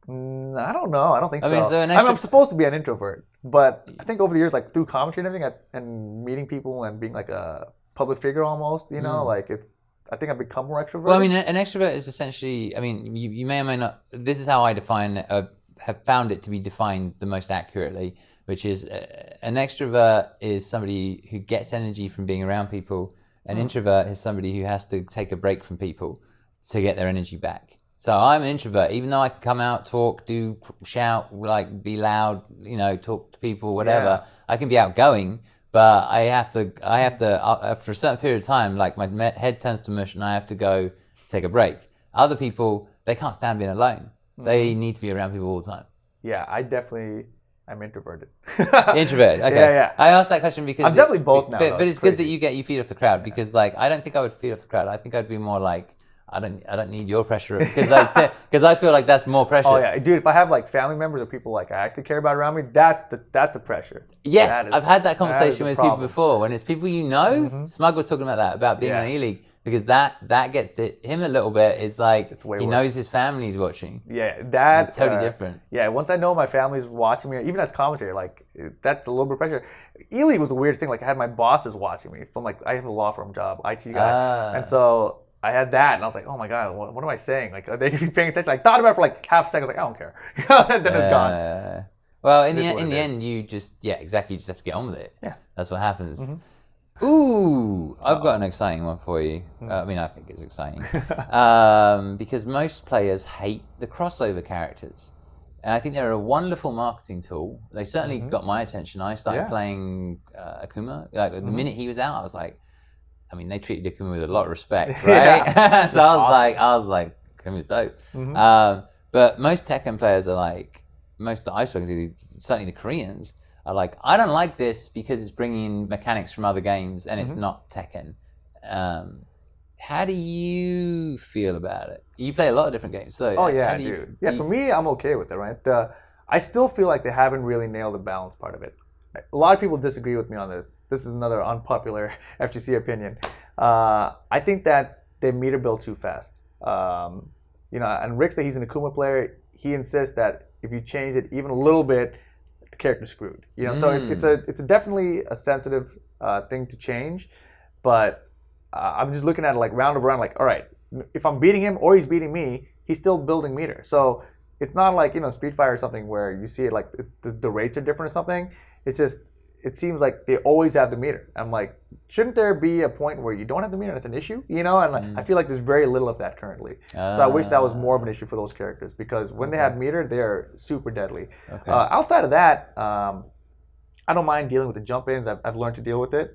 I don't know. I don't think so. So I'm supposed to be an introvert, but I think over the years, like through commentary and everything, and meeting people and being like a public figure almost, you know, like I think I've become more extroverted. Well, I mean, an extrovert is essentially, I mean, you may or may not, this is how I define, have found it to be defined the most accurately, which is an extrovert is somebody who gets energy from being around people. An introvert is somebody who has to take a break from people to get their energy back. So I'm an introvert, even though I can come out, talk, shout, like be loud, you know, talk to people, whatever. I can be outgoing, but I have to, after a certain period of time, like my head turns to mush and I have to go take a break. Other people, they can't stand being alone. They need to be around people all the time. Yeah, I'm introverted. Introvert, okay. Yeah. I asked that question because... I'm definitely both now. But it's good that you feed off the crowd, because like, I don't think I would feed off the crowd. I think I'd be more like, I don't need your pressure, because I feel like that's more pressure. Oh yeah, dude. If I have like family members or people like I actually care about around me, that's the pressure. Yes, I've had that conversation with people before. When it's people you know, Smug was talking about that, about being on E-League, because that gets to him a little bit. Is like he knows his family's watching. Yeah, that's totally different. Yeah, once I know my family's watching me, even as commentator, like that's a little bit of pressure. E-League was the weirdest thing. Like I had my bosses watching me from like I have a law firm job, IT guy, and so I had that, and I was like, oh my god, what am I saying? Like, are they gonna be paying attention? I thought about it for like half a second. I was like, I don't care. And then it's gone. Well, in the end, you just exactly. You just have to get on with it. Yeah, that's what happens. Ooh, I've got an exciting one for you. I mean, I think it's exciting because most players hate the crossover characters, and I think they're a wonderful marketing tool. They certainly got my attention. I started playing Akuma. Like the minute he was out, I was like, I mean, they treated Akuma with a lot of respect, right? So I was like, Akuma's dope. But most Tekken players are like, most that I've spoken to, certainly the Koreans, are like, I don't like this because it's bringing mechanics from other games and it's not Tekken. How do you feel about it? You play a lot of different games, so dude. Yeah, for me, I'm okay with it, right? I still feel like they haven't really nailed the balance part of it. A lot of people disagree with me on this. This is another unpopular FGC opinion. I think that they meter build too fast. You know, and Rick, that he's an Akuma player, he insists that if you change it even a little bit, the character's screwed. You know, so it's definitely a sensitive thing to change. But I'm just looking at it like round over round, like, all right, if I'm beating him or he's beating me, he's still building meter. So it's not like, you know, Street Fighter or something where you see it like the rates are different or something. It's just, it seems like they always have the meter. I'm like, shouldn't there be a point where you don't have the meter and it's an issue? You know, and like, I feel like there's very little of that currently. So I wish that was more of an issue for those characters, because when they have meter, they're super deadly. Outside of that, I don't mind dealing with the jump-ins. I've learned to deal with it.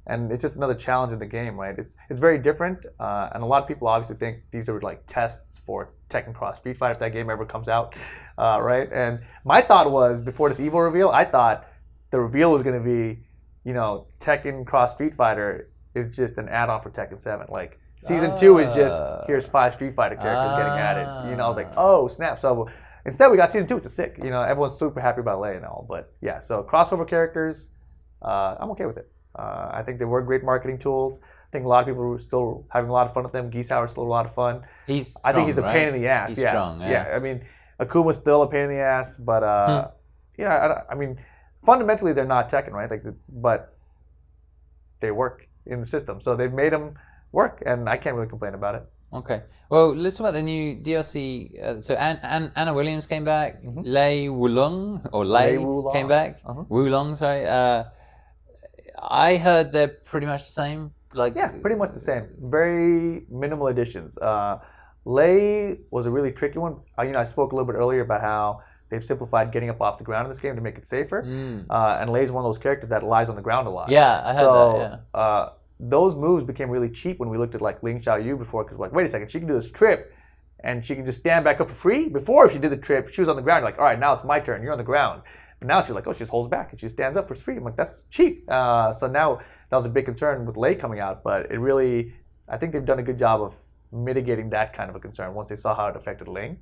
And it's just another challenge in the game, right? It's very different. And a lot of people obviously think these are like tests for Tekken Cross Street Fighter if that game ever comes out, right? And my thought was, before this Evo reveal, I thought the reveal was going to be, you know, Tekken Cross Street Fighter is just an add-on for Tekken 7. Like, Season 2 is just, here's 5 Street Fighter characters getting added. You know, I was like, oh, snap. So instead we got Season 2, which is sick. You know, everyone's super happy about Leia and all. But yeah, so crossover characters, I'm okay with it. I think they were great marketing tools. I think a lot of people are still having a lot of fun with them. Geesauer's still a lot of fun. He's strong, I think he's a pain in the ass. He's strong, yeah. I mean, Akuma's still a pain in the ass, but I mean, fundamentally they're not Tekken, right? Like, but they work in the system, so they've made them work, and I can't really complain about it. Okay. Well, let's talk about the new DLC. So Anna Williams came back. Lei Wulong came back. Wulong, sorry. I heard they're pretty much the same. Pretty much the same. Very minimal additions. Lei was a really tricky one. I spoke a little bit earlier about how they've simplified getting up off the ground in this game to make it safer. And Lei's one of those characters that lies on the ground a lot. Yeah, I heard that. Those moves became really cheap when we looked at like Ling Xiaoyu before, because wait a second, she can do this trip and she can just stand back up for free. Before, if she did the trip, she was on the ground. You're like, all right, now it's my turn. You're on the ground. But now she's like, oh, she just holds back and she stands up for free. I'm like, that's cheap. So now that was a big concern with Lei coming out, but I think they've done a good job of mitigating that kind of a concern once they saw how it affected Ling.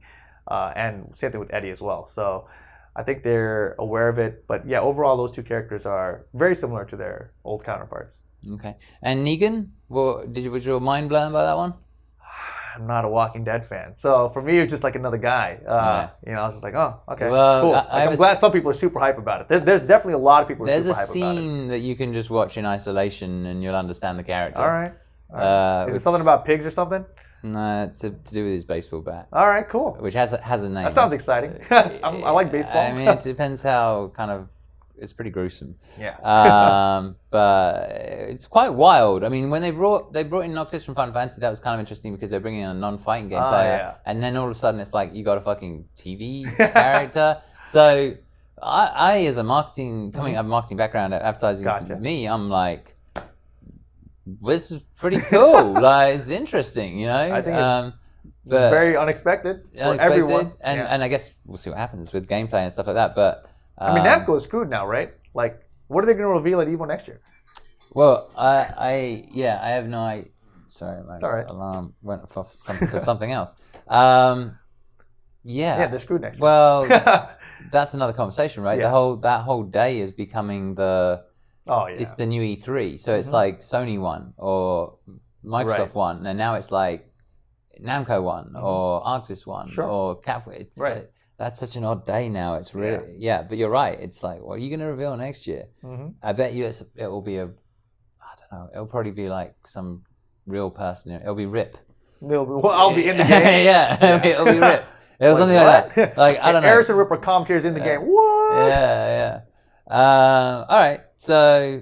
And same thing with Eddie as well. So I think they're aware of it. But yeah, overall, those two characters are very similar to their old counterparts. Okay. And Negan, was your mind blown by that one? I'm not a Walking Dead fan. So for me, it's just like another guy. I was just like, oh, okay, well, cool. I'm glad some people are super hype about it. There's definitely a lot of people who are super hype about it. There's a scene that you can just watch in isolation and you'll understand the character. All right. Is it something about pigs or something? No, it's to do with his baseball bat. All right, cool. Which has a name. That sounds exciting. I like baseball. I mean, it depends how kind of. It's pretty gruesome. Yeah. But it's quite wild. I mean, when they brought in Noctis from Final Fantasy, that was kind of interesting because they're bringing in a non-fighting game player, and then all of a sudden it's like you got a fucking TV character. So I as a marketing coming out of a marketing background, advertising, I'm like, this is pretty cool. Like, it's interesting, I think it's very unexpected for everyone. And I guess we'll see what happens with gameplay and stuff like that. But I mean, Namco is screwed now, right? Like, what are they going to reveal at EVO next year? Well, I have no idea. Sorry, my alarm went off for something else. Yeah, they're screwed next year. Well, that's another conversation, right? Yeah. That whole day is becoming it's the new E3. So it's like Sony won or Microsoft won, and now it's like Namco won or Arxis won or Capcom. It's that's such an odd day now. It's really but you're right. It's like, what are you going to reveal next year? I bet you it will be I don't know. It'll probably be like some real person. It'll be Rip. I'll be in the game. It'll be Rip. It was something like that. Like, I don't know. Harrison Rip or commentators in the game. What? Yeah. All right. So,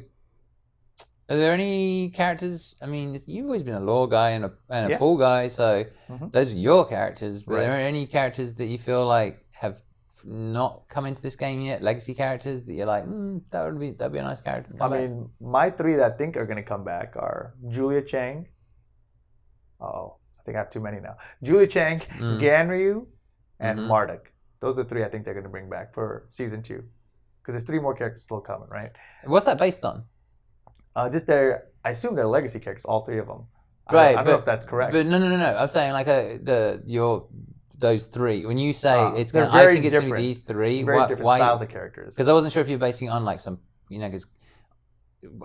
are there any characters? I mean, you've always been a lore guy and a pool guy, so those are your characters. But are there any characters that you feel like have not come into this game yet? Legacy characters that you're like, that'd be a nice character to come back? mean, my three that I think are going to come back are Julia Chang. Oh, I think I have too many now. Julia Chang, Ganryu, and Marduk. Those are three I think they're going to bring back for season 2. Because there's 3 more characters still coming, right? What's that based on? I assume they're legacy characters, all 3 of them. Right, I don't know if that's correct. But no. I'm saying like those 3. When you say it's they're going, I think it's going to be these 3. Very different styles of characters. Because I wasn't sure if you're basing it on like some, because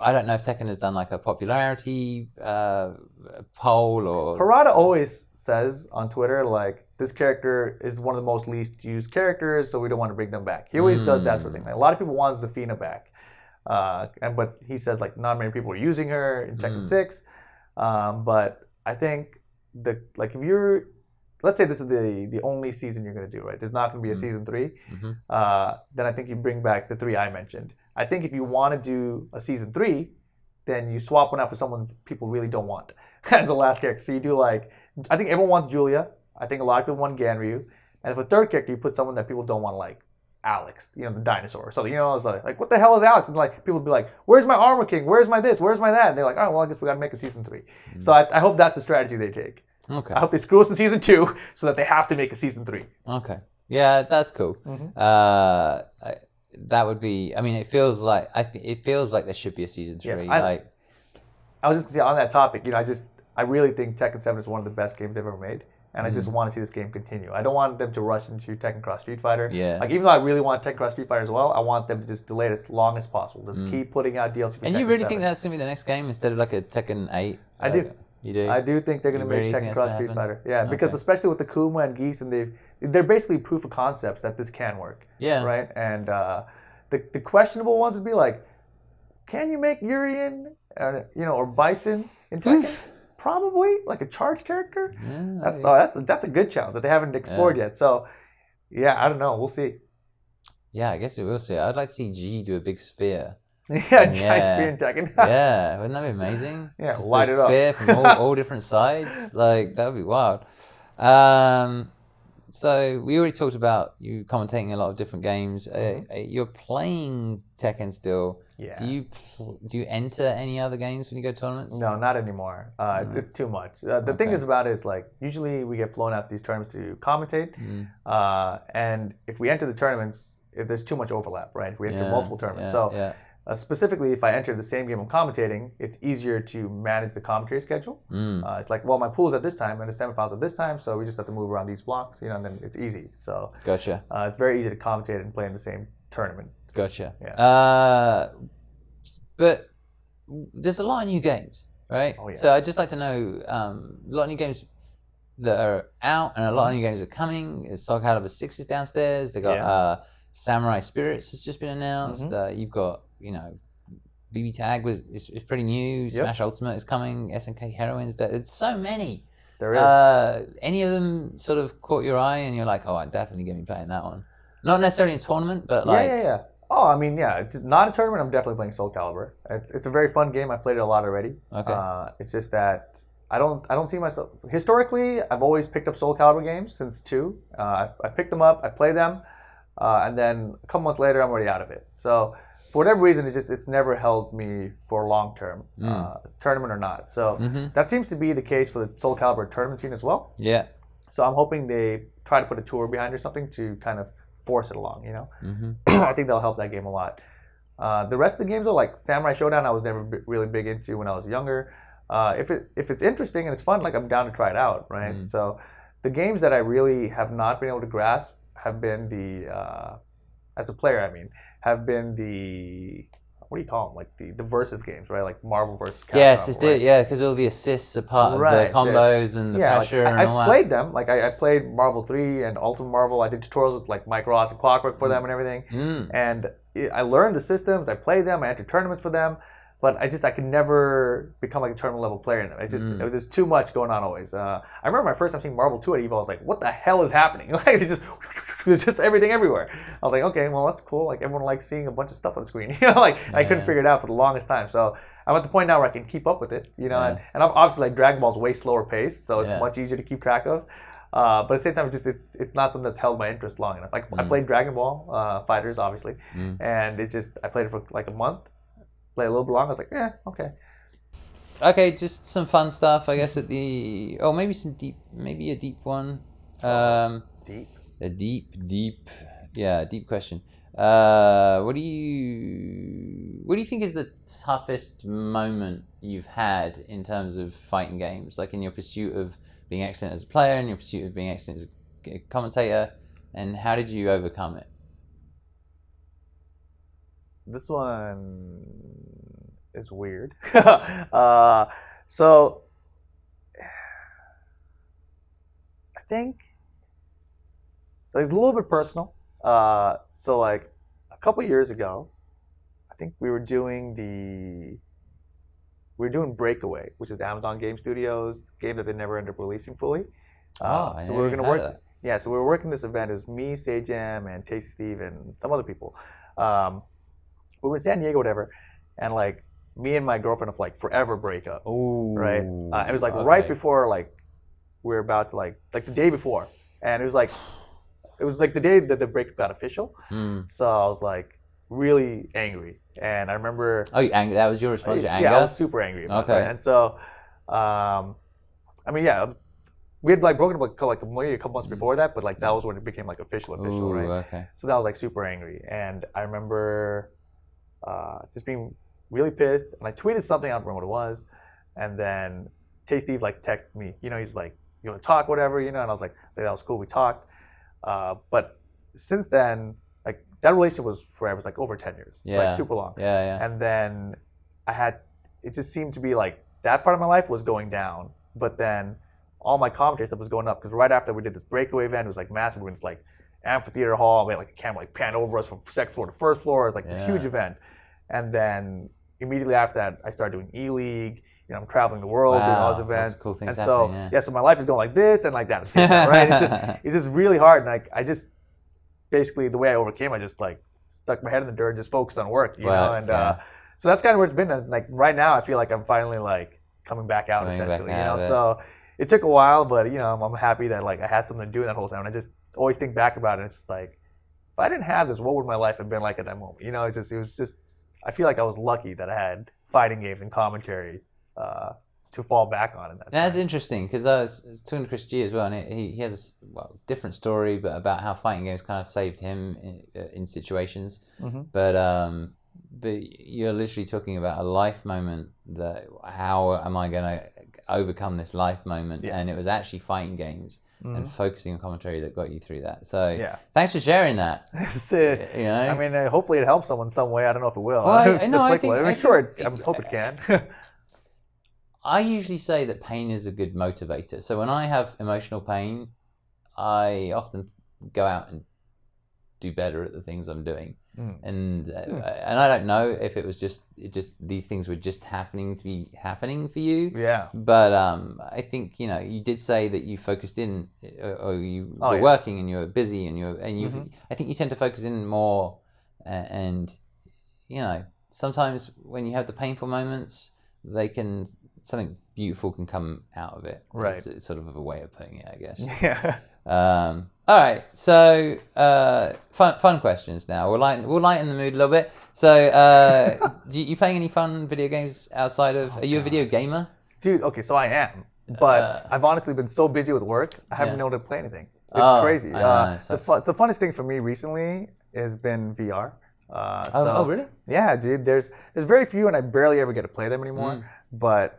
I don't know if Tekken has done like a popularity poll or. Harada always says on Twitter like, this character is one of the most least used characters, so we don't want to bring them back. He always does that sort of thing. Like, a lot of people want Zafina back, but he says like not many people are using her in Tekken 6. But I think if you're, let's say this is the only season you're going to do, right? There's not going to be a season 3. Then I think you bring back the 3 I mentioned. I think if you want to do a season 3, then you swap one out for someone people really don't want as the last character. So you do I think everyone wants Julia. I think a lot of people want Ganryu. And for a third character, you put someone that people don't want, like Alex, the dinosaur. So, it's like, what the hell is Alex? And people would be like, where's my Armor King? Where's my this? Where's my that? And they're like, all right, well, I guess we got to make a season 3. So I hope that's the strategy they take. Okay. I hope they screw us in season 2 so that they have to make a season 3. Okay. Yeah, that's cool. That would be, it feels like there should be a season 3. I was just going to say on that topic, I really think Tekken 7 is one of the best games they've ever made. And I just want to see this game continue. I don't want them to rush into Tekken Cross Street Fighter. Yeah. Like, even though I really want Tekken Cross Street Fighter as well, I want them to just delay it as long as possible. Just keep putting out DLC for Tekken 7. And you really think that's going to be the next game instead of like a Tekken 8? I do. You do? I do think they're going to make Tekken Cross Street Fighter. Yeah, because especially with the Kuma and Geese, and they're basically proof of concepts that this can work. Yeah. Right? And the questionable ones would be like, can you make Urien or Bison in Tekken? Probably like a charge character. Yeah, That's a good challenge that they haven't explored yet. So yeah, I don't know. We'll see. Yeah, I guess we will see. I'd like to see G do a big sphere. Giant sphere in Tekken. Yeah, wouldn't that be amazing? Yeah, just light a it up. sphere from all different sides. Like that would be wild. So we already talked about you commentating a lot of different games. You're playing Tekken still. Yeah. Do you enter any other games when you go to tournaments? No, not anymore. It's too much. The thing is about it is like usually we get flown out to these tournaments to commentate, and if we enter the tournaments, there's too much overlap, right? If we enter multiple tournaments, specifically, if I enter the same game I'm commentating, it's easier to manage the commentary schedule. It's like, well, my pool's at this time and the semifinals at this time, so we just have to move around these blocks, and then it's easy. So gotcha. It's very easy to commentate and play in the same tournament. Gotcha. Yeah. But there's a lot of new games, right? Oh, yeah. So I'd just like to know a lot of new games that are out and a lot of new games are coming. Soul Calibur 6 is downstairs. They got Samurai Spirits has just been announced. You've got BB Tag is pretty new. Smash Ultimate is coming. SNK Heroines. There's so many. There is. Any of them sort of caught your eye and you're like, oh, I'm definitely going to be playing that one. Not necessarily in a tournament, but like... Yeah. Oh, I mean, yeah. Just not a tournament, I'm definitely playing Soul Calibur. It's a very fun game. I've played it a lot already. Okay. It's just that I don't see myself... Historically, I've always picked up Soul Calibur games since 2. I picked them up, I play them, and then a couple months later, I'm already out of it. So... For whatever reason, it's never held me for long term, tournament or not. So that seems to be the case for the Soul Calibur tournament scene as well. Yeah. So I'm hoping they try to put a tour behind or something to kind of force it along. I think that'll help that game a lot. The rest of the games, though, like Samurai Showdown, I was never really big into when I was younger. If it's interesting and it's fun, like I'm down to try it out, right? So the games that I really have not been able to grasp have been the as a player, have been the, what do you call them? Like the versus games, right? Like Marvel versus Capcom. Yes, right? because all the assists are part of the combos and the pressure and all that. I've played them. Like I played Marvel 3 and Ultimate Marvel. I did tutorials with like Mike Ross and Clockwork for them and everything. And I learned the systems. I played them. I entered tournaments for them. But I could never become like a tournament level player in them. It was just too much going on always. I remember my first time seeing Marvel 2 at EVO, I was like, what the hell is happening? Like there's just everything everywhere. I was like, okay, well that's cool. Like everyone likes seeing a bunch of stuff on the screen. I couldn't figure it out for the longest time. So I'm at the point now where I can keep up with it. And I'm obviously like Dragon Ball's way slower paced, so it's much easier to keep track of. But at the same time, it's not something that's held my interest long enough. Like I played Dragon Ball Fighters, obviously, and I played it for like a month. Play a little bit long. I was like, okay. Okay, just some fun stuff, I guess. Maybe a deep one. Deep. A deep question. What do you think is the toughest moment you've had in terms of fighting games, like in your pursuit of being excellent as a player, in your pursuit of being excellent as a commentator, and how did you overcome it? This one is weird. So I think it's a little bit personal. So like a couple years ago, I think we were doing Breakaway, which is Amazon Game Studios game that they never ended up releasing fully. So we were gonna work. Yeah, so we were working this event. It was me, Sajam, and Tasty Steve, and some other people. We were in San Diego, whatever, and like me and my girlfriend of like forever breakup. Ooh, right? It was like right before like we were about to like the day before, and it was like the day that the breakup got official. So I was like really angry, and I remember. Oh, you angry? That was your response? Your anger? Yeah, I was super angry about that. And so, we had like broken up like maybe a couple months before that, but like that was when it became like official, right? Okay. So that was like super angry, and I remember just being really pissed, and I tweeted something, I don't remember what it was, and then Steve like texted me, he's like, you want to talk, whatever, and I was like, that was cool, we talked, but since then, like that relationship was forever, it's like over 10 years, it's like super long, and then it just seemed to be like that part of my life was going down, but then all my commentary stuff was going up, because right after we did this Breakaway event, it was like massive, we were in this like amphitheater hall, we had like a camera like pan over us from second floor to first floor, it's like this huge event. And then, immediately after that, I started doing E-League. You know, I'm traveling the world, doing all those events. Cool things and happening, so, so my life is going like this and like that. Right? It's just really hard. And I just, basically, the way I overcame, I just like stuck my head in the dirt and just focused on work, you know? And so that's kind of where it's been. And like right now, I feel like I'm finally like coming back out, essentially, you know? So it took a while, but, you know, I'm happy that like I had something to do that whole time. And I just always think back about it. It's like, if I didn't have this, what would my life have been like at that moment? You know, it was just, I feel like I was lucky that I had fighting games and commentary to fall back on. That's interesting, because I was talking to Chris G as well, and he has a different story, but about how fighting games kind of saved him in situations. But you're literally talking about a life moment. That how am I going to overcome this life moment? And it was actually fighting games and focusing on commentary that got you through that. So thanks for sharing that. You know? I mean, hopefully it helps someone some way. I don't know if it will. Well, I hope it can. I usually say that pain is a good motivator. So when I have emotional pain, I often go out and do better at the things I'm doing. And I don't know if it was just these things were just happening for you. Yeah. But I think, you know, you did say that you focused in, or you were working and you were busy and I think you tend to focus in more, and you know, sometimes when you have the painful moments, something beautiful can come out of it. Right. It's sort of a way of putting it, I guess. Yeah. All right. So fun questions now. We'll lighten the mood a little bit. So you playing any fun video games outside of? Are you a video gamer? Dude, okay, so I am, but I've honestly been so busy with work, I haven't been able to play anything. It's crazy. The funnest thing for me recently has been VR. Really? Yeah, dude. There's very few, and I barely ever get to play them anymore. But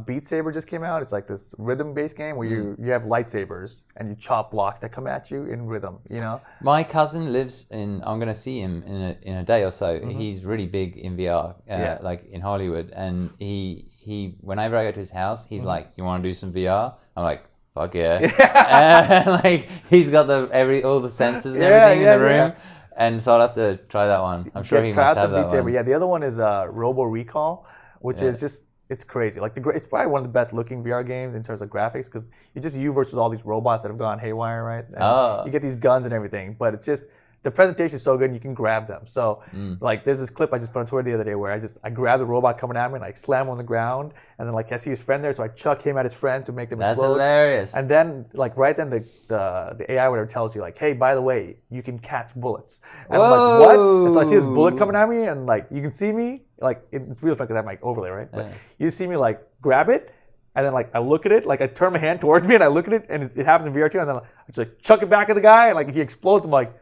Beat Saber just came out. It's like this rhythm-based game where you have lightsabers and you chop blocks that come at you in rhythm. You know. My cousin lives in. I'm gonna see him in a day or so. He's really big in VR, like in Hollywood, and he whenever I go to his house, he's like, "You want to do some VR?" I'm like, "Fuck yeah!" Like he's got all the sensors and everything in the room. Yeah. And so I'll have to try that one. I'm sure he must have that one. Yeah, the other one is Robo Recall, which is just, it's crazy. Like it's probably one of the best looking VR games in terms of graphics, because it's just you versus all these robots that have gone haywire, right? And you get these guns and everything, but it's just, the presentation is so good and you can grab them. So like there's this clip I just put on Twitter the other day where I grab the robot coming at me and like slam him on the ground, and then like I see his friend there, so I chuck him at his friend to make them explode. That's hilarious. And then like right then the AI whatever tells you like, hey, by the way, you can catch bullets. And I'm like, what? And so I see this bullet coming at me, and like you can see me, like it's really fun because I have my overlay, right? But you see me like grab it, and then like I look at it, like I turn my hand towards me and I look at it, and it happens in VR too, and then I just like chuck it back at the guy, and like he explodes. I'm like,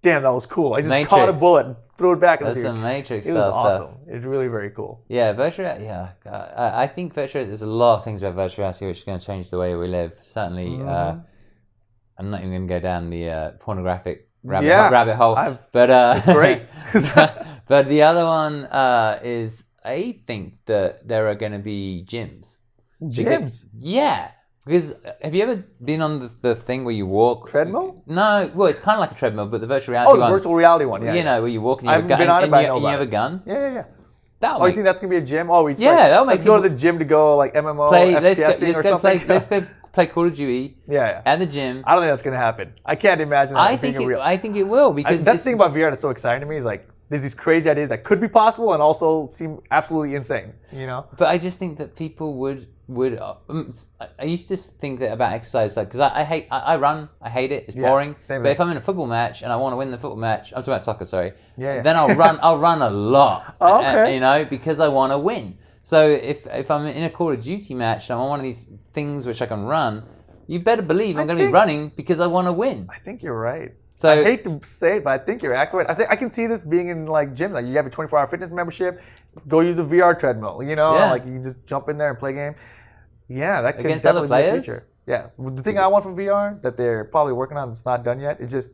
damn, that was cool. I just caught a bullet and threw it back. That's some Matrix stuff. It was awesome. It's really very cool. Yeah, virtual reality. Yeah, I think virtual. There's a lot of things about virtual reality which is going to change the way we live. Certainly, I'm not even going to go down the pornographic rabbit hole. But it's great. But the other one is I think that there are going to be gyms. Gyms? Yeah. Because have you ever been on the thing where you walk? Treadmill? No, well, it's kind of like a treadmill, but the virtual reality one. Oh, the virtual reality one, yeah. You know, where you walk and you have a gun. And you have a gun? Yeah. You think that's going to be a gym? Oh, that'll make let's go to the gym to go like MMO, let's go play Call of Duty at the gym. I don't think that's going to happen. I can't imagine that being real. I think it will, because that's the thing about VR that's so exciting to me is like, there's these crazy ideas that could be possible and also seem absolutely insane, you know? But I just think that people would I used to think that about exercise, like, because I run, I hate it, it's boring. But if I'm in a football match and I want to win the football match, I'm talking about soccer, sorry. Then I'll run a lot. Oh, okay. You know, because I want to win. So if I'm in a Call of Duty match and I want one of these things which I can run, you better believe I'm going to be running because I want to win. I think you're right. So, I hate to say it, but I think you're accurate. I can see this being in like gyms. Like you have a 24-hour fitness membership, go use the VR treadmill. You know, like you can just jump in there and play a game. Yeah, that could definitely be the future. Yeah, the thing I want from VR that they're probably working on that's not done yet is just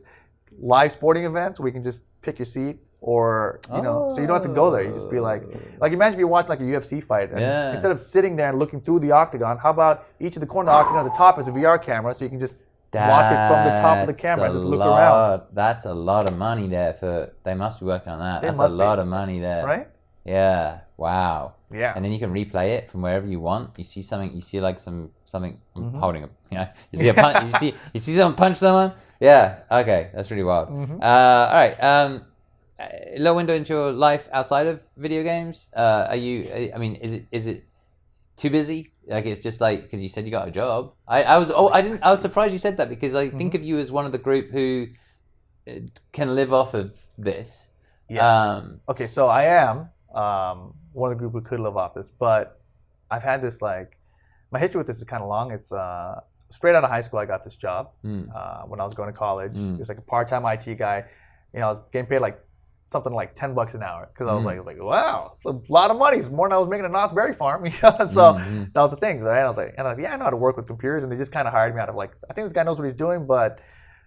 live sporting events where you can just pick your seat, or you know, so you don't have to go there. You just be like imagine if you watch like a UFC fight, and instead of sitting there and looking through the octagon, how about each of the corner of the octagon at the top is a VR camera, so you can just watch it from the top of the camera and just look around. That's a lot of money there. They must be working on that. That's a lot of money there. Right? Yeah. Wow. Yeah. And then you can replay it from wherever you want. You see something. You see like something. I'm holding a. You see a punch. you see someone punch someone. Yeah. Okay. That's really wild. All right. A little window into your life outside of video games. Are you? I mean, is it too busy? Like it's just like because you said you got a job. I was surprised you said that because I think of you as one of the group who can live off of this. Yeah. Okay, so I am one of the group who could live off this, but I've had this like my history with this is kind of long. It's straight out of high school I got this job when I was going to college. It was like a part-time IT guy. You know, I was getting paid like something like $10 an hour because I was like, wow, it's a lot of money. It's more than I was making at Knott's Berry Farm. So that was the thing. Right? I was like, yeah, I know how to work with computers, and they just kind of hired me out of like, I think this guy knows what he's doing, but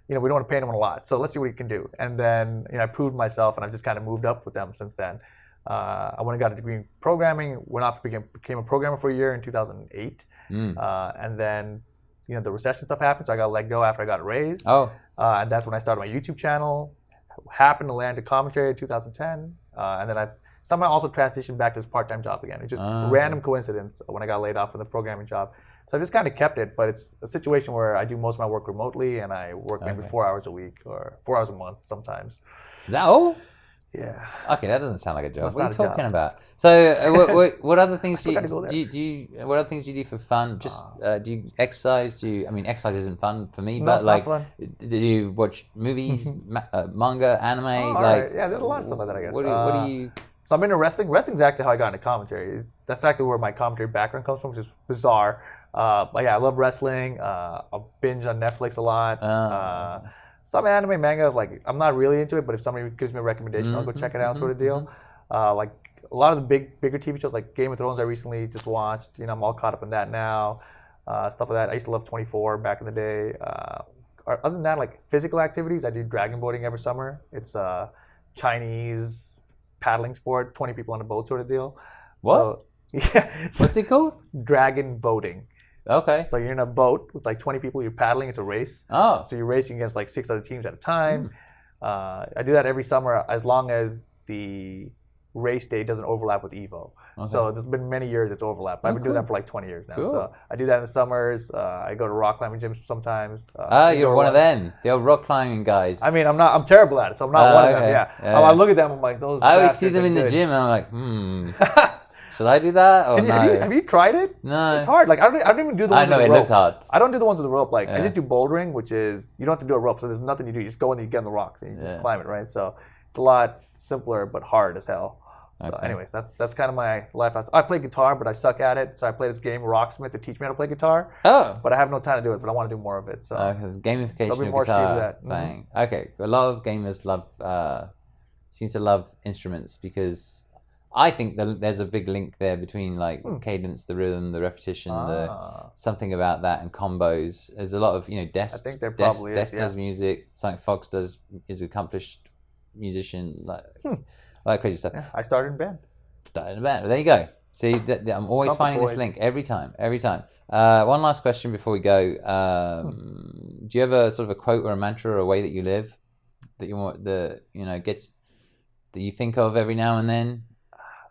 we don't want to pay him a lot. So let's see what he can do. And then I proved myself, and I've just kind of moved up with them since then. I went and got a degree in programming. Went off became a programmer for a year in 2008, and then the recession stuff happened, so I got let go after I got a raise. And that's when I started my YouTube channel. Happened to land a commentary in 2010, and then I somehow also transitioned back to this part-time job again. It's just a random coincidence when I got laid off from the programming job. So I just kind of kept it, but it's a situation where I do most of my work remotely, and I work maybe 4 hours a week or 4 hours a month sometimes. Is that all? Yeah. Okay, that doesn't sound like a job. That's what are you not a talking job. about? So, what other things do you what other things do you do for fun? Just do you exercise? I mean, exercise isn't fun for me, No, but it's like, not fun. do you watch movies, manga, anime? Right. Yeah, there's a lot of stuff like that, I guess. What do you? So I'm into wrestling. Wrestling's actually how I got into commentary. That's actually where my commentary background comes from, which is bizarre. But yeah, I love wrestling. I'll binge on Netflix a lot. Some anime, manga, like I'm not really into it, but if somebody gives me a recommendation, I'll go check it out, sort of deal. Like a lot of the bigger TV shows, like Game of Thrones, I recently just watched. I'm all caught up in that now. Stuff like that. I used to love 24 back in the day. Other than that, like physical activities, I do dragon boating every summer. It's a Chinese paddling sport, 20 people on a boat, sort of deal. What? So, yeah. What's it called? Dragon boating. Okay. So you're in a boat with like 20 people, you're paddling, it's a race. Oh. So you're racing against like 6 other teams at a time. I do that every summer as long as the race day doesn't overlap with Evo. Okay. So there's been many years it's overlapped. I've been doing that for like 20 years now. Cool. So I do that in the summers. I go to rock climbing gyms sometimes. You're one of them, the old rock climbing guys. I mean, I'm terrible at it, so I'm not one of them. Yeah. I look at them, I'm like, those. I always see them in the gym, and I'm like, should I do that? Or have you tried it? No. It's hard. Like I don't even do the ones with the rope. I know, it looks hard. I don't do the ones with the rope. Like I just do bouldering, which is you don't have to do a rope, so there's nothing you do. You just go in and you get on the rocks and you just climb it, right? So it's a lot simpler but hard as hell. So anyways, that's kind of my life. I play guitar, but I suck at it. So I play this game, Rocksmith, to teach me how to play guitar. Oh. But I have no time to do it, but I want to do more of it. So gamification of guitar. Bang. Okay. A lot of gamers seem to love instruments because I think there's a big link there between like cadence, the rhythm, the repetition, something about that, and combos. There's a lot of Des. I think there probably Des does music. Sonic Fox is an accomplished musician. Like crazy stuff. Yeah, I started in band. Well, there you go. See, I'm always finding this link every time. One last question before we go. Do you have a sort of a quote or a mantra or a way that you live that you want that you think of every now and then?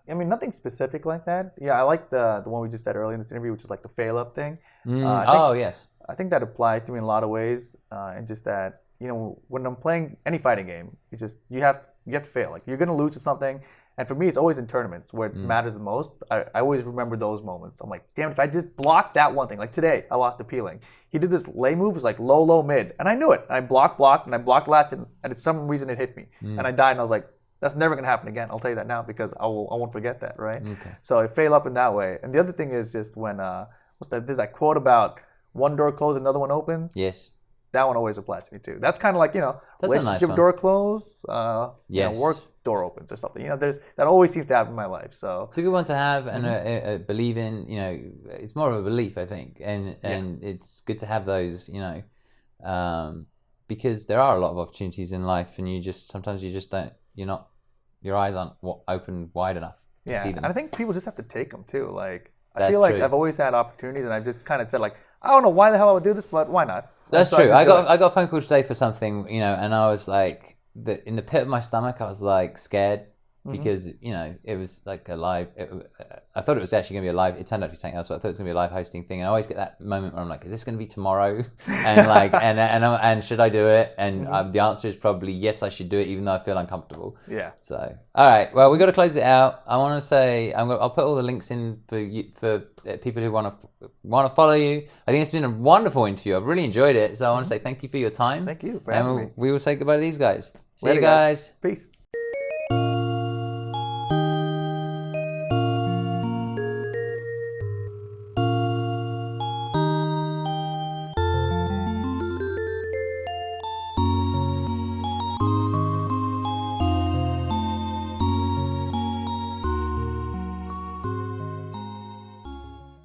I mean, nothing specific like that. Yeah, I like the one we just said earlier in this interview, which is like the fail up thing. Yes. I think that applies to me in a lot of ways, and just that when I'm playing any fighting game, it's just you have to fail. Like you're gonna lose to something, and for me, it's always in tournaments where it matters the most. I always remember those moments. I'm like, damn, if I just blocked that one thing. Like today, I lost to Peeling. He did this lay move, it was like low, low, mid, and I knew it. I blocked, and I blocked last, and for some reason it hit me, and I died, and I was like, that's never gonna happen again. I'll tell you that now because I won't forget that, right? Okay. So I fail up in that way. And the other thing is just when there's that quote about one door closed, another one opens. Yes. That one always applies to me too. That's kind of like relationship nice door closed, yes. Work door opens or something. That always seems to happen in my life. So it's a good one to have and believe in. It's more of a belief, I think, and it's good to have those. Because there are a lot of opportunities in life, and sometimes you just don't. Your eyes aren't open wide enough to see them. And I think people just have to take them too. Like That's I feel like true. I've always had opportunities, and I've just kind of said like, I don't know why the hell I would do this, but why not? That's true. I got a phone call today for something, and I was like, in the pit of my stomach, I was like scared, because it was like a live. I thought it was actually going to be a live. It turned out to be something else, but I thought it was going to be a live hosting thing. And I always get that moment where I'm like, is this going to be tomorrow? And like, and should I do it? And the answer is probably yes, I should do it, even though I feel uncomfortable. Yeah. So all right, well, we got to close it out. I want to say I'll put all the links in for you, for people who want to follow you. I think it's been a wonderful interview. I've really enjoyed it. So I want to say thank you for your time. Thank you for having me. We will say goodbye to these guys. See Later, you guys. Peace.